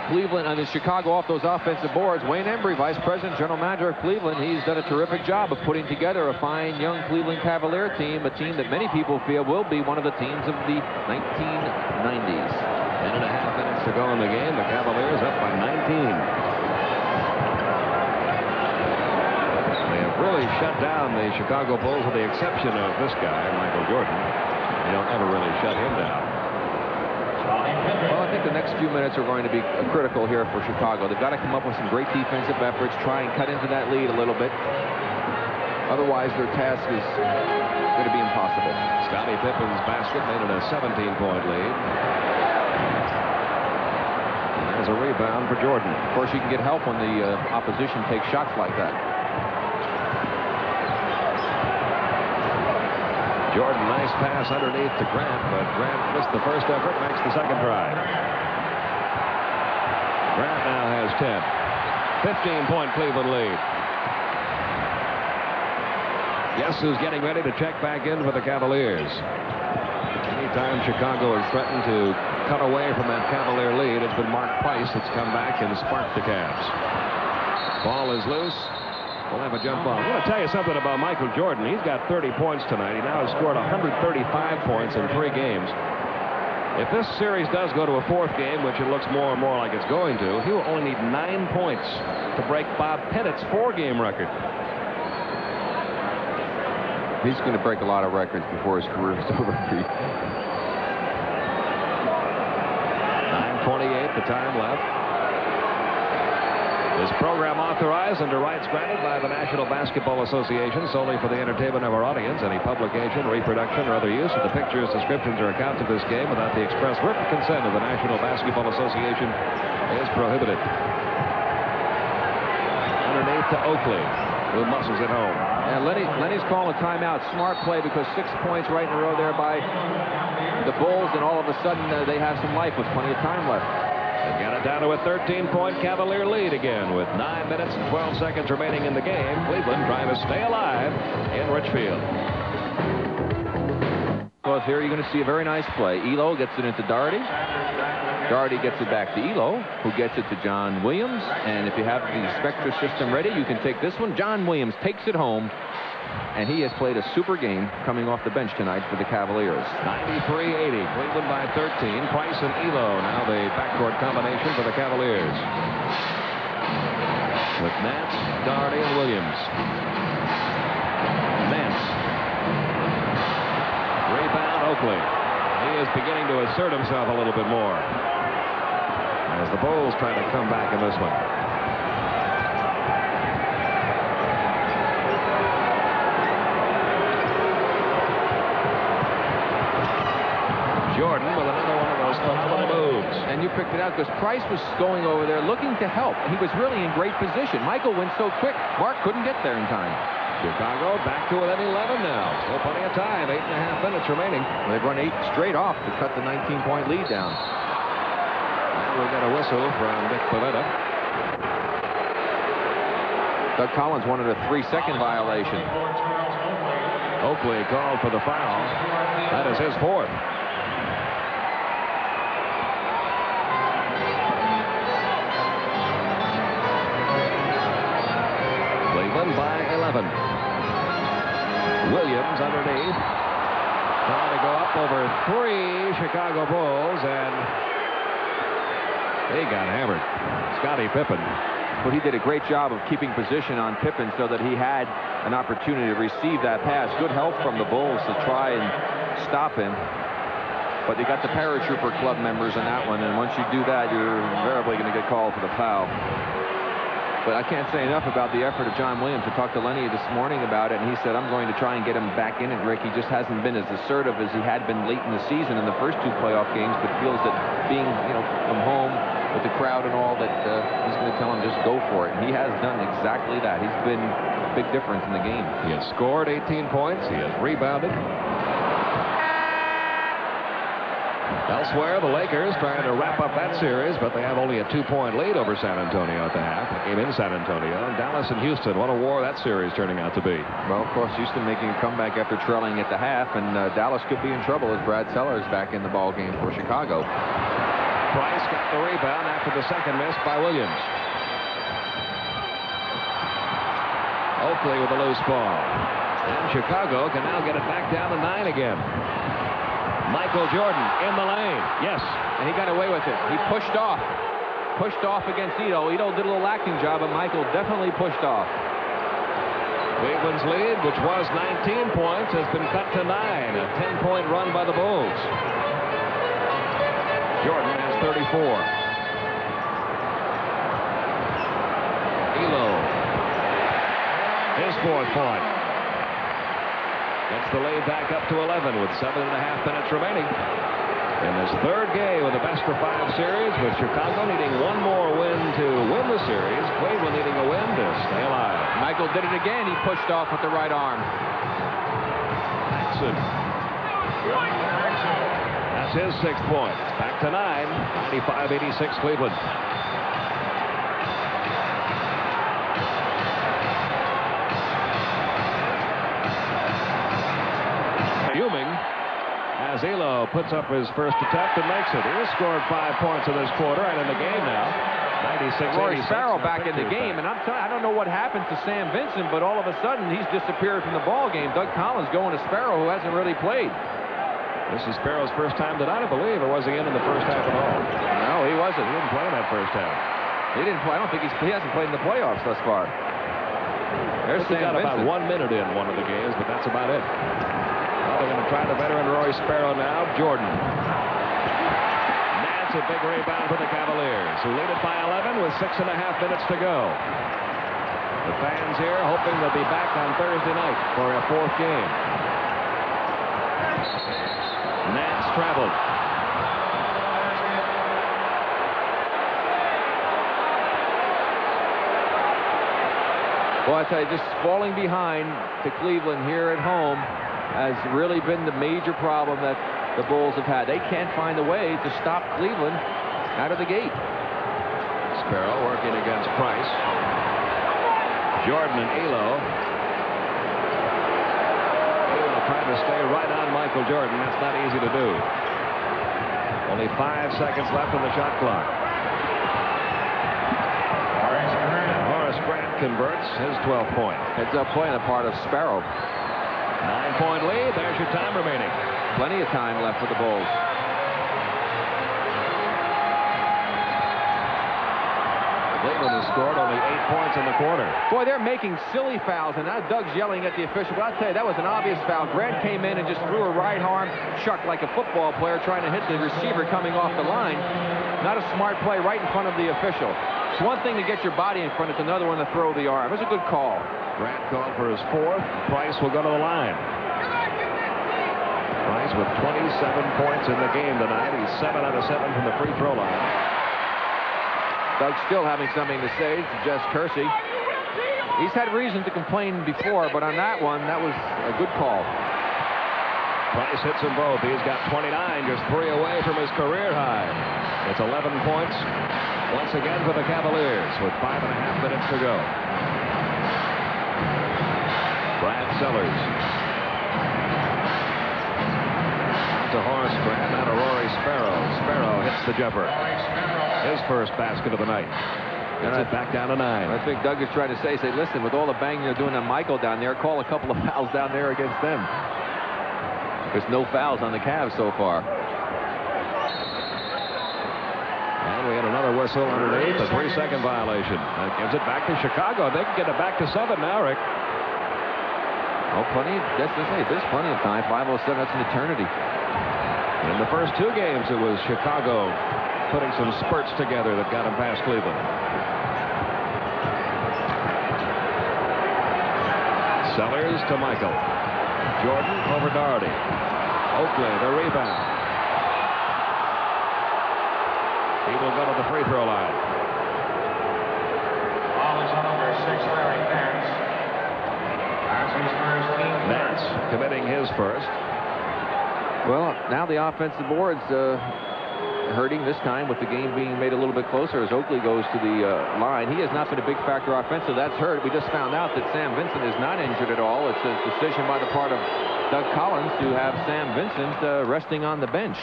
Cleveland and Chicago off those offensive boards. Wayne Embry, Vice President, General Manager of Cleveland, he's done a terrific job of putting together a fine young Cleveland Cavalier team, a team that many people feel will be one of the teams of the 1990s. 10.5 minutes to go in the game. The Cavaliers up by 19. Really shut down the Chicago Bulls with the exception of this guy, Michael Jordan. They don't ever really shut him down. Well, I think the next few minutes are going to be critical here for Chicago. They've got to come up with some great defensive efforts, try and cut into that lead a little bit. Otherwise, their task is going to be impossible. Scottie Pippen's basket made it a 17-point lead. And there's a rebound for Jordan. Of course, you can get help when the opposition takes shots like that. Jordan, nice pass underneath to Grant, but Grant missed the first effort, makes the second try. Grant now has 10. 15-point Cleveland lead. Guess who's getting ready to check back in for the Cavaliers? Anytime Chicago has threatened to cut away from that Cavalier lead, it's been Mark Price that's come back and sparked the Cavs. Ball is loose. We'll have a jump ball. I'm going to tell you something about Michael Jordan. He's got 30 points tonight. He now has scored 135 points in 3 games. If this series does go to a 4th game, which it looks more and more like it's going to, he will only need 9 points to break Bob Pennett's 4-game record. He's going to break a lot of records before his career is over. 9:28, the time left. This program authorized under rights granted by the National Basketball Association solely for the entertainment of our audience. Any publication, reproduction, or other use of the pictures, descriptions, or accounts of this game without the express written consent of the National Basketball Association is prohibited. Underneath to Oakley, who muscles it home. And Lenny's calling a timeout. Smart play, because 6 points right in a row there by the Bulls, and all of a sudden they have some life with plenty of time left. They've got it down to a 13-point Cavalier lead again with 9 minutes and 12 seconds remaining in the game. Cleveland trying to stay alive in Richfield. Well, here you're going to see a very nice play. Elo gets it into Doherty. Doherty gets it back to Elo, who gets it to John Williams. And if you have the Spectra system ready, you can take this one. John Williams takes it home, and he has played a super game coming off the bench tonight for the Cavaliers. 93-80, Cleveland by 13. Price and Elo now the backcourt combination for the Cavaliers. With Nance, Doherty, and Williams. Nance. Rebound, Oakley. He is beginning to assert himself a little bit more as the Bulls try to come back in this one. Jordan with another one of those little moves. And you picked it out because Price was going over there looking to help. He was really in great position. Michael went so quick, Mark couldn't get there in time. Chicago back to within 11 now. Still plenty of time. 8.5 minutes remaining. They've run 8 straight off to cut the 19-point lead down. And we'll get a whistle from Dick Pavetta. Doug Collins wanted a 3-second violation. Oakley called for the foul. That is his 4th. Cleveland by 11. Williams underneath. Trying to go up over 3 Chicago Bulls, and they got hammered. Scottie Pippen. But he did a great job of keeping position on Pippen so that he had an opportunity to receive that pass. Good help from the Bulls to try and stop him. But they got the paratrooper club members in that one, and once you do that, you're invariably going to get called for the foul. But I can't say enough about the effort of John Williams. I talked to Lenny this morning about it, and he said, I'm going to try and get him back in it, Rick. He just hasn't been as assertive as he had been late in the season in the first 2 playoff games, but feels that being, from home with the crowd and all, that he's going to tell him just go for it. And he has done exactly that. He's been a big difference in the game. He has scored 18 points. He has rebounded. Elsewhere, the Lakers trying to wrap up that series, but they have only a 2-point lead over San Antonio at the half. The game in San Antonio. And Dallas and Houston, what a war that series turning out to be. Well, of course, Houston making a comeback after trailing at the half, and Dallas could be in trouble as Brad Sellers back in the ball game for Chicago. Price got the rebound after the second miss by Williams. Oakley with a loose ball. And Chicago can now get it back down to 9 again. Michael Jordan in the lane. Yes. And he got away with it. He pushed off against Ito. Ito did a little acting job, but Michael definitely pushed off. Cleveland's lead, which was 19 points, has been cut to 9. A 10-point run by the Bulls. Jordan has 34. Elo. His 4th point. Gets the lead back up to 11 with 7.5 minutes remaining. In this 3rd game of the best-of-5 series, with Chicago needing one more win to win the series, Cleveland needing a win to stay alive. Michael did it again. He pushed off with the right arm. Jackson. That's his 6th point. It's back to 9. 95-86 Cleveland. Fuming as Elo puts up his first attempt and makes it. He has scored 5 points in this quarter and in the game now. 96-86. Rory Sparrow back in the game, and I don't know what happened to Sam Vincent, but all of a sudden he's disappeared from the ball game. Doug Collins going to Sparrow, who hasn't really played. This is Sparrow's first time tonight, I believe, or was he in the first half at all? No, he wasn't. He didn't play in that first half. He didn't play. I don't think he hasn't played in the playoffs thus far. There's He got Sam about Vincent. 1 minute in one of the games, but that's about it. Well, they're going to try the veteran Rory Sparrow now. Jordan. That's a big rebound for the Cavaliers, who lead it by 11 with 6.5 minutes to go. The fans here hoping they'll be back on Thursday night for a 4th game. Nance traveled. Well, I tell you, just falling behind to Cleveland here at home has really been the major problem that the Bulls have had. They can't find a way to stop Cleveland out of the gate. Sparrow working against Price. Jordan and Elo. Elo trying to stay right on Michael Jordan. That's not easy to do. Only 5 seconds left on the shot clock. Horace Grant converts his 12th point. Heads up play on the part of Sparrow. 9-point lead. There's your time remaining. Plenty of time left for the Bulls. Cleveland has scored only 8 points in the quarter. Boy, they're making silly fouls, and now Doug's yelling at the official. But I'll tell you, that was an obvious foul. Grant came in and just threw a right arm chuck like a football player trying to hit the receiver coming off the line. Not a smart play right in front of the official. It's one thing to get your body in front. It's another one to throw the arm. It was a good call. Grant called for his 4th. Price will go to the line. Price with 27 points in the game tonight. He's 7 out of 7 from the free throw line. Doug's still having something to say to Jess Kersey. He's had reason to complain before, but on that one, that was a good call. Price hits them both. He's got 29, just 3 away from his career high. It's 11 points once again for the Cavaliers with 5.5 minutes to go. Brad Sellers. To Horace Grant, now to Rory Sparrow. Sparrow hits the jumper. His first basket of the night. Gets it back down to 9. I think Doug is trying to say, listen, with all the banging you're doing on Michael down there, call a couple of fouls down there against them. There's no fouls on the Cavs so far. And we had another whistle underneath, a 3-second violation. That gives it back to Chicago. They can get it back to 7 now, Rick. Oh, plenty. There's plenty of time. 5:07. That's an eternity. In the first 2 games, it was Chicago putting some spurts together that got him past Cleveland. Sellers to Michael. Jordan over Doherty. Oakley, the rebound. He will go to the free throw line. Foul is on number 6, Larry Nance. That's his first team. Nance committing his first. Well, now the offensive board's hurting this time with the game being made a little bit closer as Oakley goes to the line. He has not been a big factor offensively. That's hurt. We just found out that Sam Vincent is not injured at all. It's a decision by the part of Doug Collins to have Sam Vincent resting on the bench.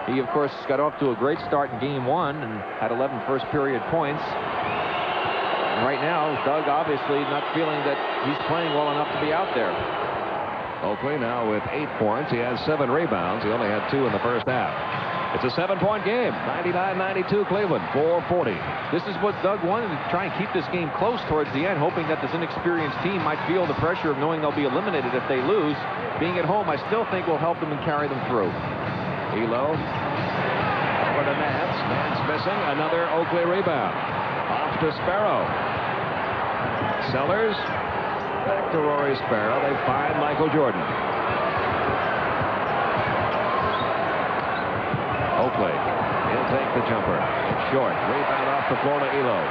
He, of course, got off to a great start in Game 1 and had 11 first-period points. And right now, Doug obviously not feeling that he's playing well enough to be out there. Oakley now with 8 points. He has 7 rebounds. He only had 2 in the first half. It's a 7-point game. 99-92 Cleveland. 4:40. This is what Doug wanted, to try and keep this game close towards the end, hoping that this inexperienced team might feel the pressure of knowing they'll be eliminated if they lose. Being at home, I still think will help them and carry them through. Elo. Over to Nance. Nance missing. Another Oakley rebound. Off to Sparrow. Sellers. Back to Rory Sparrow. They find Michael Jordan. Oakley. He'll take the jumper. It's short. Rebound off the floor to Elo.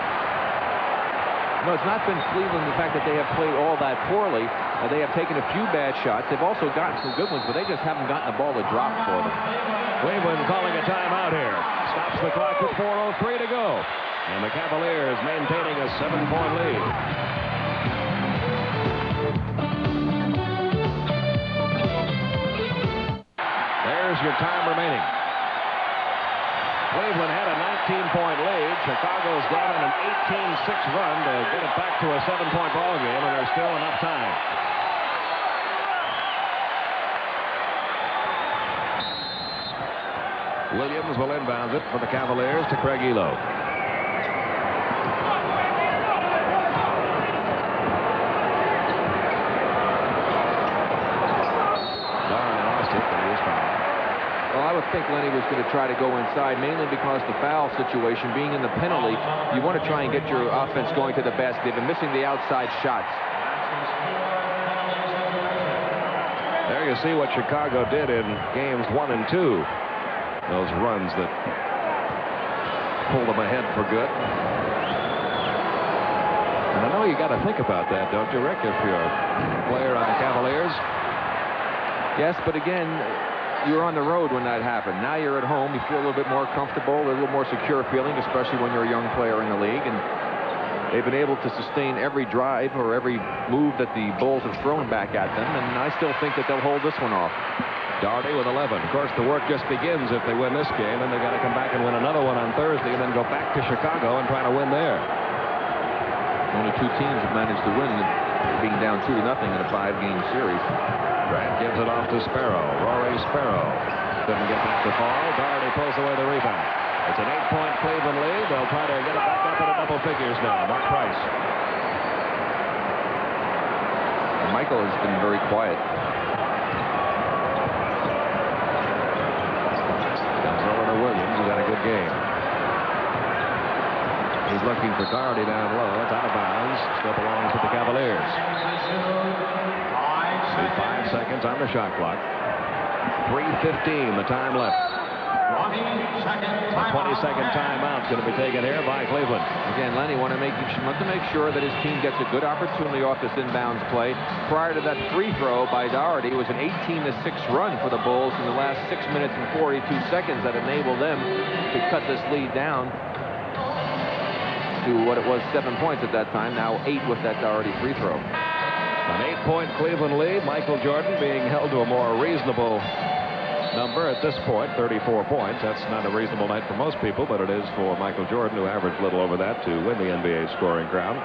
No, it's not been Cleveland, the fact that they have played all that poorly. They have taken a few bad shots. They've also gotten some good ones, but they just haven't gotten the ball to drop for them. Cleveland calling a timeout here. Stops the clock with 4:03 to go. And the Cavaliers maintaining a 7-point lead. There's your time remaining. Cleveland had a 19-point lead. Chicago's gone on an 18-6 run to get it back to a 7-point ball game, and there's still enough time. Williams will inbound it for the Cavaliers to Craig Elo. Well, I would think Lenny was going to try to go inside, mainly because the foul situation, being in the penalty, you want to try and get your offense going to the basket. They've been missing the outside shots. There you see what Chicago did in games 1 and 2. Those runs that pulled them ahead for good. And I know you got to think about that, don't you, Rick, if you're a player on the Cavaliers? Yes, but again, you're on the road when that happened. Now you're at home. You feel a little bit more comfortable, a little more secure feeling, especially when you're a young player in the league. And they've been able to sustain every drive or every move that the Bulls have thrown back at them. And I still think that they'll hold this one off. Doherty with 11. Of course, the work just begins if they win this game. Then they've got to come back and win another one on Thursday and then go back to Chicago and try to win there. Only 2 teams have managed to win, being down 2-0 in a 5-game series. Grant gives it off to Sparrow. Rory Sparrow couldn't get back to fall. Doherty pulls away the rebound. It's an 8-point Cleveland lead. They'll try to get it back up into double figures now. Mark Price. Michael has been very quiet. Comes over to Williams. He's got a good game. He's looking for Doherty down low. It's out of bounds. Still belongs to the Cavaliers. 5 seconds on the shot clock. 3:15 the time left. A 20-second timeout going to be taken here by Cleveland. Again, Lenny wants to make sure that his team gets a good opportunity off this inbounds play. Prior to that free throw by Doherty, it was an 18-6 run for the Bulls in the last 6 minutes and 42 seconds that enabled them to cut this lead down to what it was 7 points at that time. Now 8 with that Doherty free throw. An 8-point Cleveland lead. Michael Jordan being held to a more reasonable number at this point, 34 points. That's not a reasonable night for most people, but it is for Michael Jordan, who averaged a little over that to win the NBA scoring crown.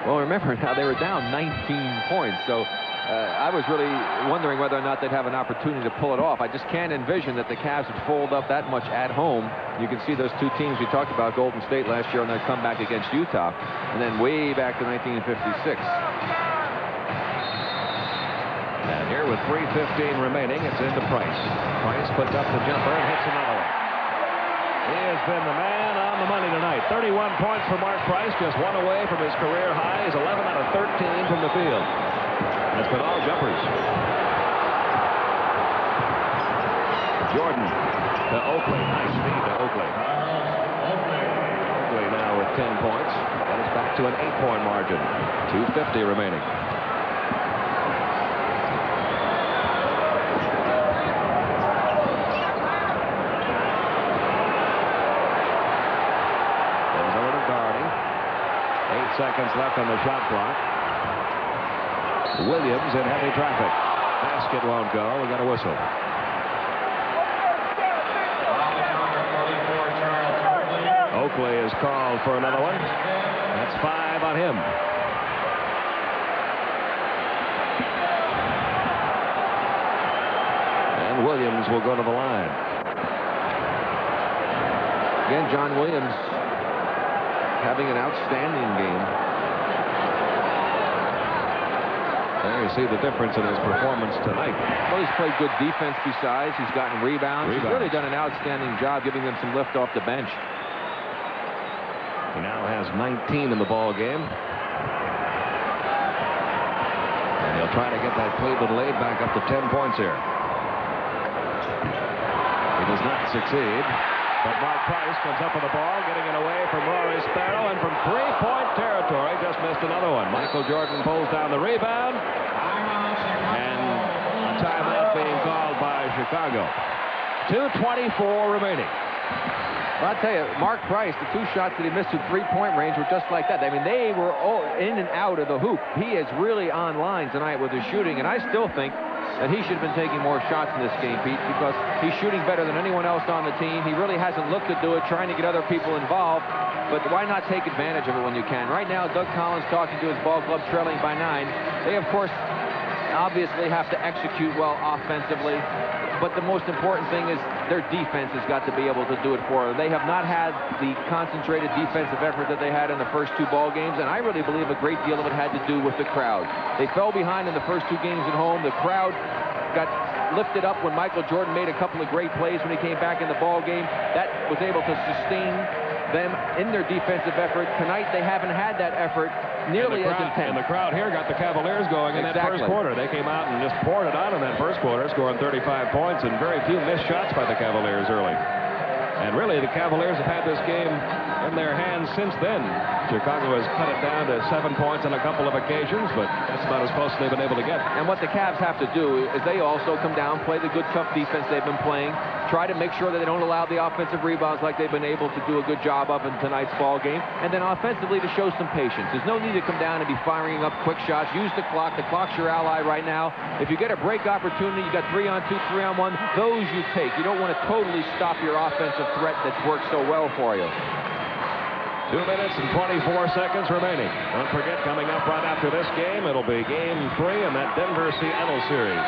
Well, remember now they were down 19 points, so I was really wondering whether or not they'd have an opportunity to pull it off. I just can't envision that the Cavs would fold up that much at home. You can see those 2 teams we talked about, Golden State last year, and their comeback against Utah, and then way back to 1956. And here with 3:15 remaining, it's into Price. Price puts up the jumper and hits another one. He has been the man on the money tonight. 31 points for Mark Price, just 1 away from his career high. He's 11 out of 13 from the field. It's been all jumpers. Jordan to Oakley. Nice feed to Oakley. Oakley now with 10 points. That is back to an 8-point margin. 2:50 remaining. Seconds left on the shot clock. Williams in heavy traffic. Basket won't go. We got a whistle. Oakley is called for another one. That's 5 on him. And Williams will go to the line. Again, John Williams having an outstanding game. There you see the difference in his performance tonight. Well, he's played good defense besides. He's gotten rebounds. He's really done an outstanding job giving them some lift off the bench. He now has 19 in the ball game. And he'll try to get that Cleveland lead back up to 10 points here. He does not succeed. But Mark Price comes up with the ball, getting it away from Rory Sparrow, and from three-point territory, just missed another one. Michael Jordan pulls down the rebound, and a timeout being called by Chicago. 2:24 remaining. Well, I'll tell you, Mark Price, the two shots that he missed at three-point range were just like that. I mean, they were all in and out of the hoop. He is really on line tonight with his shooting, and I still think that he should have been taking more shots in this game, Pete, because he's shooting better than anyone else on the team. He really hasn't looked to do it, trying to get other people involved, but why not take advantage of it when you can? Right now, Doug Collins talking to his ball club, trailing by 9. They, of course, obviously have to execute well offensively, but the most important thing is their defense has got to be able to do it for them. They have not had the concentrated defensive effort that they had in the first two ball games, and I really believe a great deal of it had to do with the crowd. They fell behind in the first two games at home. The crowd got lifted up when Michael Jordan made a couple of great plays when he came back in the ball game. That was able to sustain them in their defensive effort. Tonight, they haven't had that effort nearly as intense. And the crowd here got the Cavaliers going in that first quarter. They came out and just poured it on in that first quarter, scoring 35 points, and very few missed shots by the Cavaliers early. And really, the Cavaliers have had this game in their hands since then. Chicago has cut it down to 7 points on a couple of occasions, but that's about as close as they've been able to get. And what the Cavs have to do is they also come down, play the good, tough defense they've been playing, try to make sure that they don't allow the offensive rebounds like they've been able to do a good job of in tonight's ball game, and then offensively to show some patience. There's no need to come down and be firing up quick shots. Use the clock. The clock's your ally right now. If you get a break opportunity, you got 3-on-2, 3-on-1, those you take. You don't want to totally stop your offensive threat that's worked so well for you. 2 minutes and 24 seconds remaining. Don't forget, coming up right after this game, it'll be Game 3 in that Denver-Seattle series,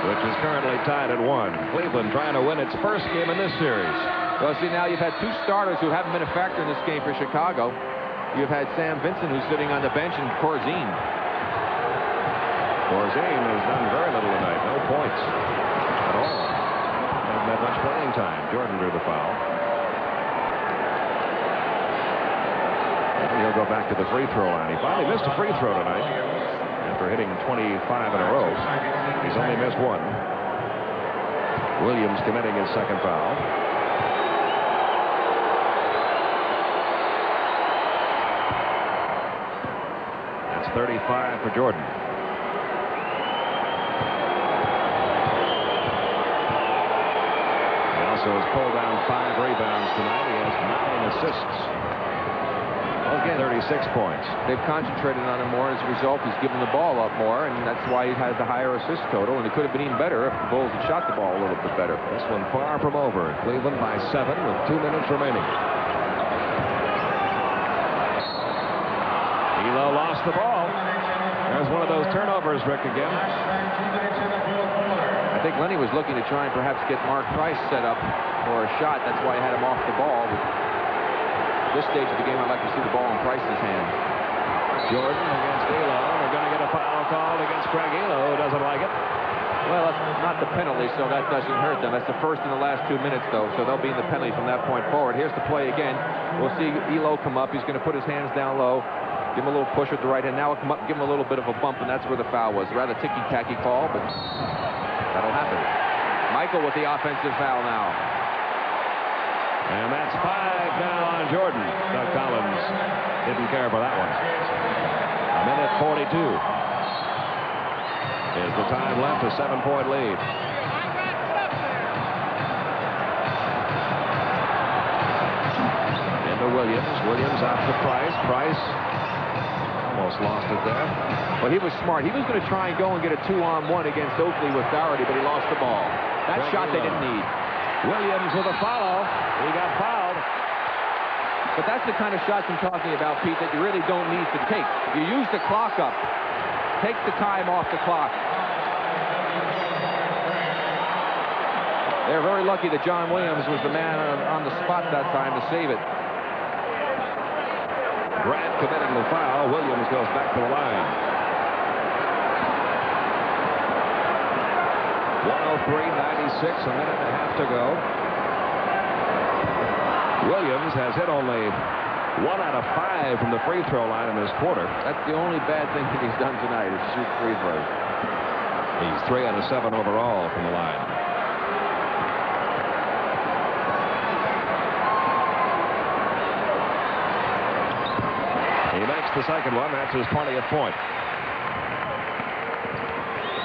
which is currently tied at 1. Cleveland trying to win its first game in this series. Well, see, now you've had two starters who haven't been a factor in this game for Chicago. You've had Sam Vincent, who's sitting on the bench, and Corzine. Corzine has done very little tonight. No points at all. Hasn't had much playing time. Jordan drew the foul. He'll go back to the free throw line. He finally missed a free throw tonight after hitting 25 in a row. He's only missed one. Williams committing his second foul. That's 35 for Jordan. He also has pulled down 5 rebounds tonight. He has 9 assists. Again, 36 points. They've concentrated on him more. As a result, he's given the ball up more, and that's why he has the higher assist total. And it could have been even better if the Bulls had shot the ball a little bit better. This one far from over. Cleveland by 7 with 2 minutes remaining. Elo lost the ball. There's one of those turnovers, Rick, again. I think Lenny was looking to try and perhaps get Mark Price set up for a shot. That's why he had him off the ball. This stage of the game, I'd like to see the ball in Price's hand. Jordan against Elo. They're going to get a foul called against Craig Elo, who doesn't like it. Well, that's not the penalty, so that doesn't hurt them. That's the first in the last 2 minutes, though, so they'll be in the penalty from that point forward. Here's the play again. We'll see Elo come up. He's going to put his hands down low, give him a little push with the right hand. Now he'll come up, give him a little bit of a bump, and that's where the foul was. Rather ticky-tacky call, but that'll happen. Michael with the offensive foul now. And that's 5 now on Jordan. Doug Collins didn't care for that one. A minute 42 is the time left, a 7-point lead. Into Williams. Williams out to Price. Price almost lost it there. Well, he was smart. He was going to try and go and get a 2-on-1 against Oakley with Doherty, but he lost the ball. That shot they didn't need. Williams with a follow. He got fouled. But that's the kind of shots I'm talking about, Pete, that you really don't need to take. You use the clock up. Take the time off the clock. They're very lucky that John Williams was the man on the spot that time to save it. Grant committing the foul. Williams goes back to the line. 103-96, a minute and a half to go. Williams has hit only 1 out of 5 from the free throw line in this quarter. That's the only bad thing that he's done tonight is shoot free throws. He's 3 out of 7 overall from the line. He makes the second one. That's his 20th point.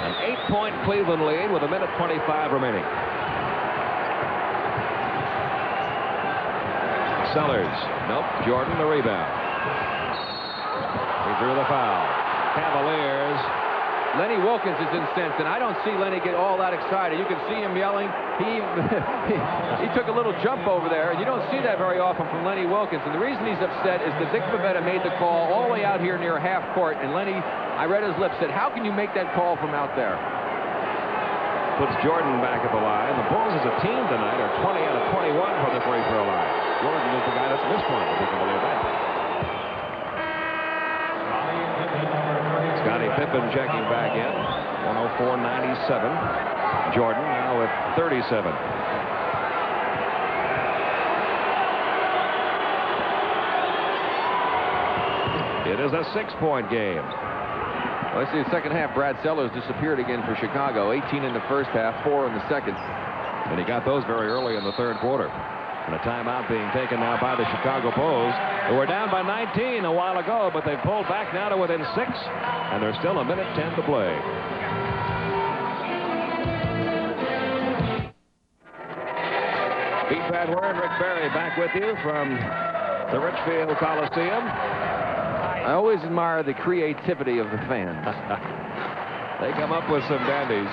An 8-point Cleveland lead with a minute 25 remaining. Sellers. Nope. Jordan the rebound. He drew the foul. Cavaliers. Lenny Wilkins is incensed, and I don't see Lenny get all that excited. You can see him yelling. He took a little jump over there, and you don't see that very often from Lenny Wilkins. And the reason he's upset is that Dick Pavetta made the call all the way out here near half court, and Lenny, I read his lips, said, "How can you make that call from out there?" Puts Jordan back at the line. The Bulls as a team tonight are 20 out of 21 from the free throw line. Jordan is the guy that's missed one, if you can believe that. Scottie Pippen checking back in. 104-97. Jordan now at 37. It is a 6-point game. Well, let's see, the second half, Brad Sellers disappeared again for Chicago. 18 in the first half, 4 in the second. And he got those very early in the third quarter. And a timeout being taken now by the Chicago Bulls, who were down by 19 a while ago, but they've pulled back now to within 6, and there's still a minute 10 to play. Pete Van Wert, Rick Barry back with you from the Richfield Coliseum. I always admire the creativity of the fans. They come up with some dandies.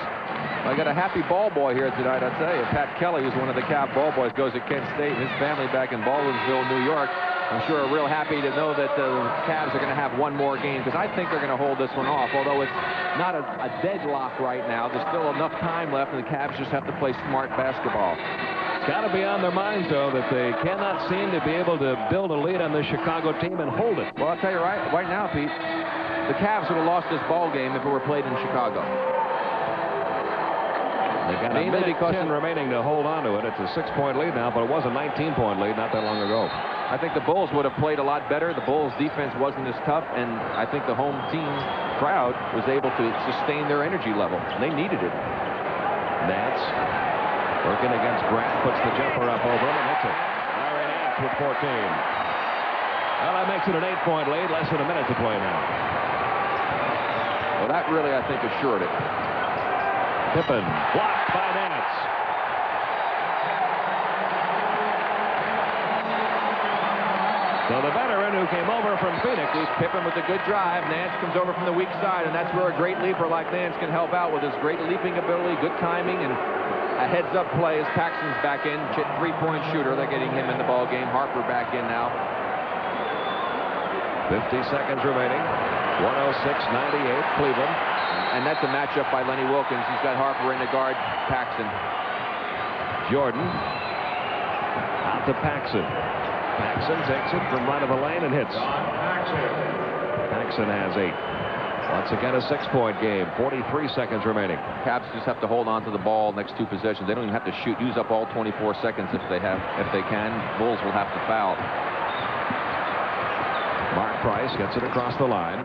I got a happy ball boy here tonight, I'll tell you. Pat Kelly, who's one of the Cav ball boys, goes to Kent State, and his family back in Baldwinsville, New York. I'm sure are real happy to know that the Cavs are going to have one more game, because I think they're going to hold this one off. Although it's not a deadlock right now, there's still enough time left, and the Cavs just have to play smart basketball. It's got to be on their minds, though, that they cannot seem to be able to build a lead on the Chicago team and hold it. Well, I'll tell you right now, Pete, the Cavs would have lost this ball game if it were played in Chicago. They've got a minute 10 remaining to hold on to it. It's a 6-point lead now, but it was a 19-point lead not that long ago. I think the Bulls would have played a lot better. The Bulls' defense wasn't as tough, and I think the home team crowd was able to sustain their energy level. They needed it. Nance working against Grant, puts the jumper up over him and hits it. Larry Nance with 14. Well, that makes it an 8-point lead, less than a minute to play now. Well, that really, I think, assured it. Pippen blocked by Nance. So the veteran who came over from Phoenix. Pippen with a good drive. Nance comes over from the weak side, and that's where a great leaper like Nance can help out with his great leaping ability, good timing, and a heads-up play as Paxson's back in. 3-point shooter. They're getting him in the ball game. Harper back in now. 50 seconds remaining. 106-98 Cleveland. And that's a matchup by Lenny Wilkins. He's got Harper in to guard Paxson. Jordan out to Paxson. Paxson takes it from right of the lane and hits. Paxson has 8. Once again, a 6-point game. 43 seconds remaining. Cavs just have to hold on to the ball next 2 possessions. They don't even have to shoot. Use up all 24 seconds if they can. Bulls will have to foul. Mark Price gets it across the line.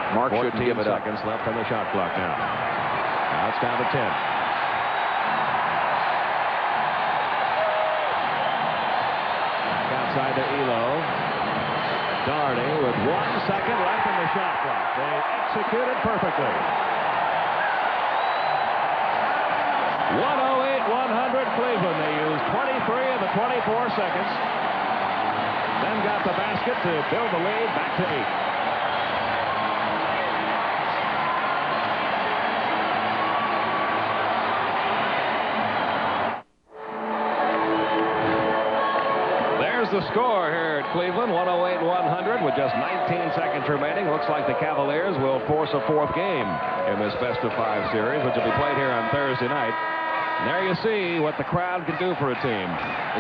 Mark shouldn't give it up. 14 seconds left on the shot clock now. Now it's down to 10. Back outside to Elo. Doherty with 1 second left in the shot clock. They executed perfectly. 108-100 Cleveland. They used 23 of the 24 seconds. Then got the basket to build the lead back to 8. The score here at Cleveland, 108-100 with just 19 seconds remaining. Looks like the Cavaliers will force a 4th game in this best-of-5 series, which will be played here on Thursday night And there you see what the crowd can do for a team.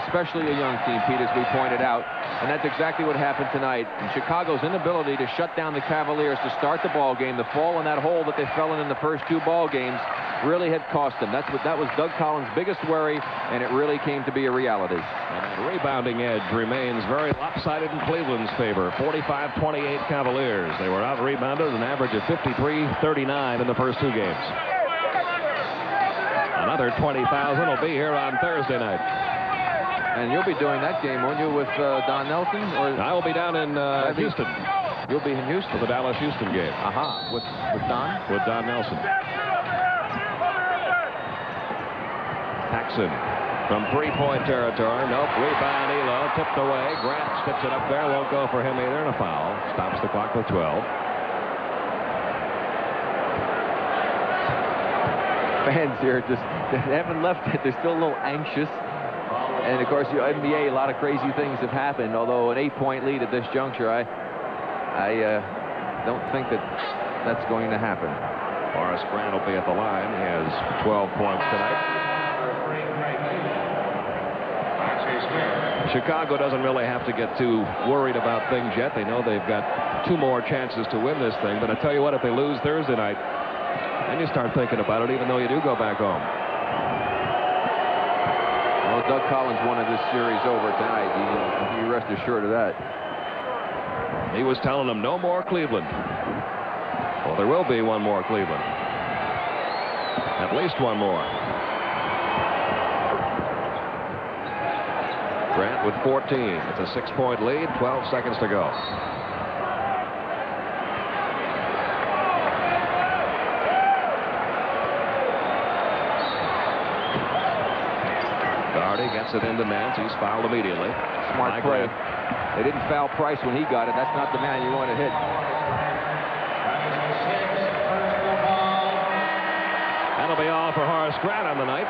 Especially a young team, Pete, as we pointed out. And that's exactly what happened tonight. And Chicago's inability to shut down the Cavaliers to start the ball game, the fall in that hole that they fell in the first 2 ball games, really had cost them. That was Doug Collins' biggest worry, and it really came to be a reality. And that rebounding edge remains very lopsided in Cleveland's favor. 45-28 Cavaliers. They were out-rebounded an average of 53-39 in the first 2 games. Another 20,000 will be here on Thursday night. And you'll be doing that game, won't you, with Don Nelson? Or I will be down in Houston. You'll be in Houston For the Dallas-Houston game. Aha. With Don? With Don Nelson. Paxson from 3-point territory. Nope. Rebound Elo. Tipped away. Grant sticks it up there. Won't go for him either. And a foul. Stops the clock with 12. Fans here just haven't left yet. They're still a little anxious. And, of course, the NBA, a lot of crazy things have happened. Although an 8-point lead at this juncture, I don't think that's going to happen. Horace Grant will be at the line. He has 12 points tonight. Chicago doesn't really have to get too worried about things yet. They know they've got 2 more chances to win this thing. But I tell you what, if they lose Thursday night, then you start thinking about it, even though you do go back home. Well, Doug Collins wanted this series over tonight. You rest assured of that. He was telling them no more Cleveland. Well, there will be one more Cleveland. At least one more. Grant with 14. It's a 6-point lead. 12 seconds to go. Gardy gets it into Nance. He's fouled immediately. Smart play. They didn't foul Price when he got it. That's not the man you want to hit. That'll be all for Horace Grant on the night.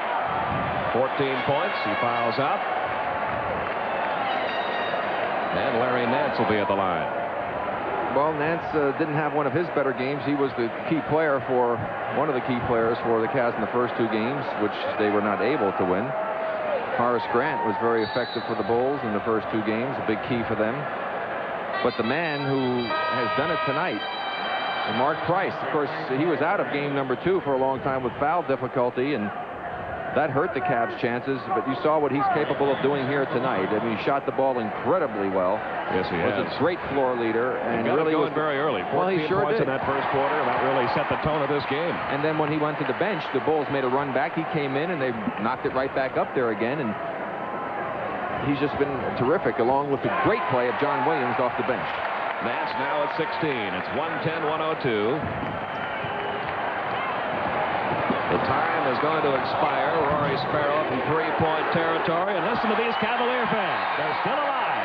14 points. He fouls out. And Larry Nance will be at the line. Well, Nance didn't have one of his better games. He was the key player for one of the key players for the Cavs in the first 2 games, which they were not able to win. Horace Grant was very effective for the Bulls in the first 2 games, a big key for them. But the man who has done it tonight, Mark Price, of course, he was out of game number 2 for a long time with foul difficulty, and that hurt the Cavs' chances. But you saw what he's capable of doing here tonight. I mean, he shot the ball incredibly well. Yes, he has. Was a great floor leader, and he really was very early. 14 well, he sure points did in that first quarter, and that really set the tone of this game. And then when he went to the bench, the Bulls made a run back. He came in, and they knocked it right back up there again. And he's just been terrific, along with the great play of John Williams off the bench. Nance now at 16. It's 110-102. The time is going to expire. Rory Sparrow from 3-point territory. And listen to these Cavalier fans. They're still alive.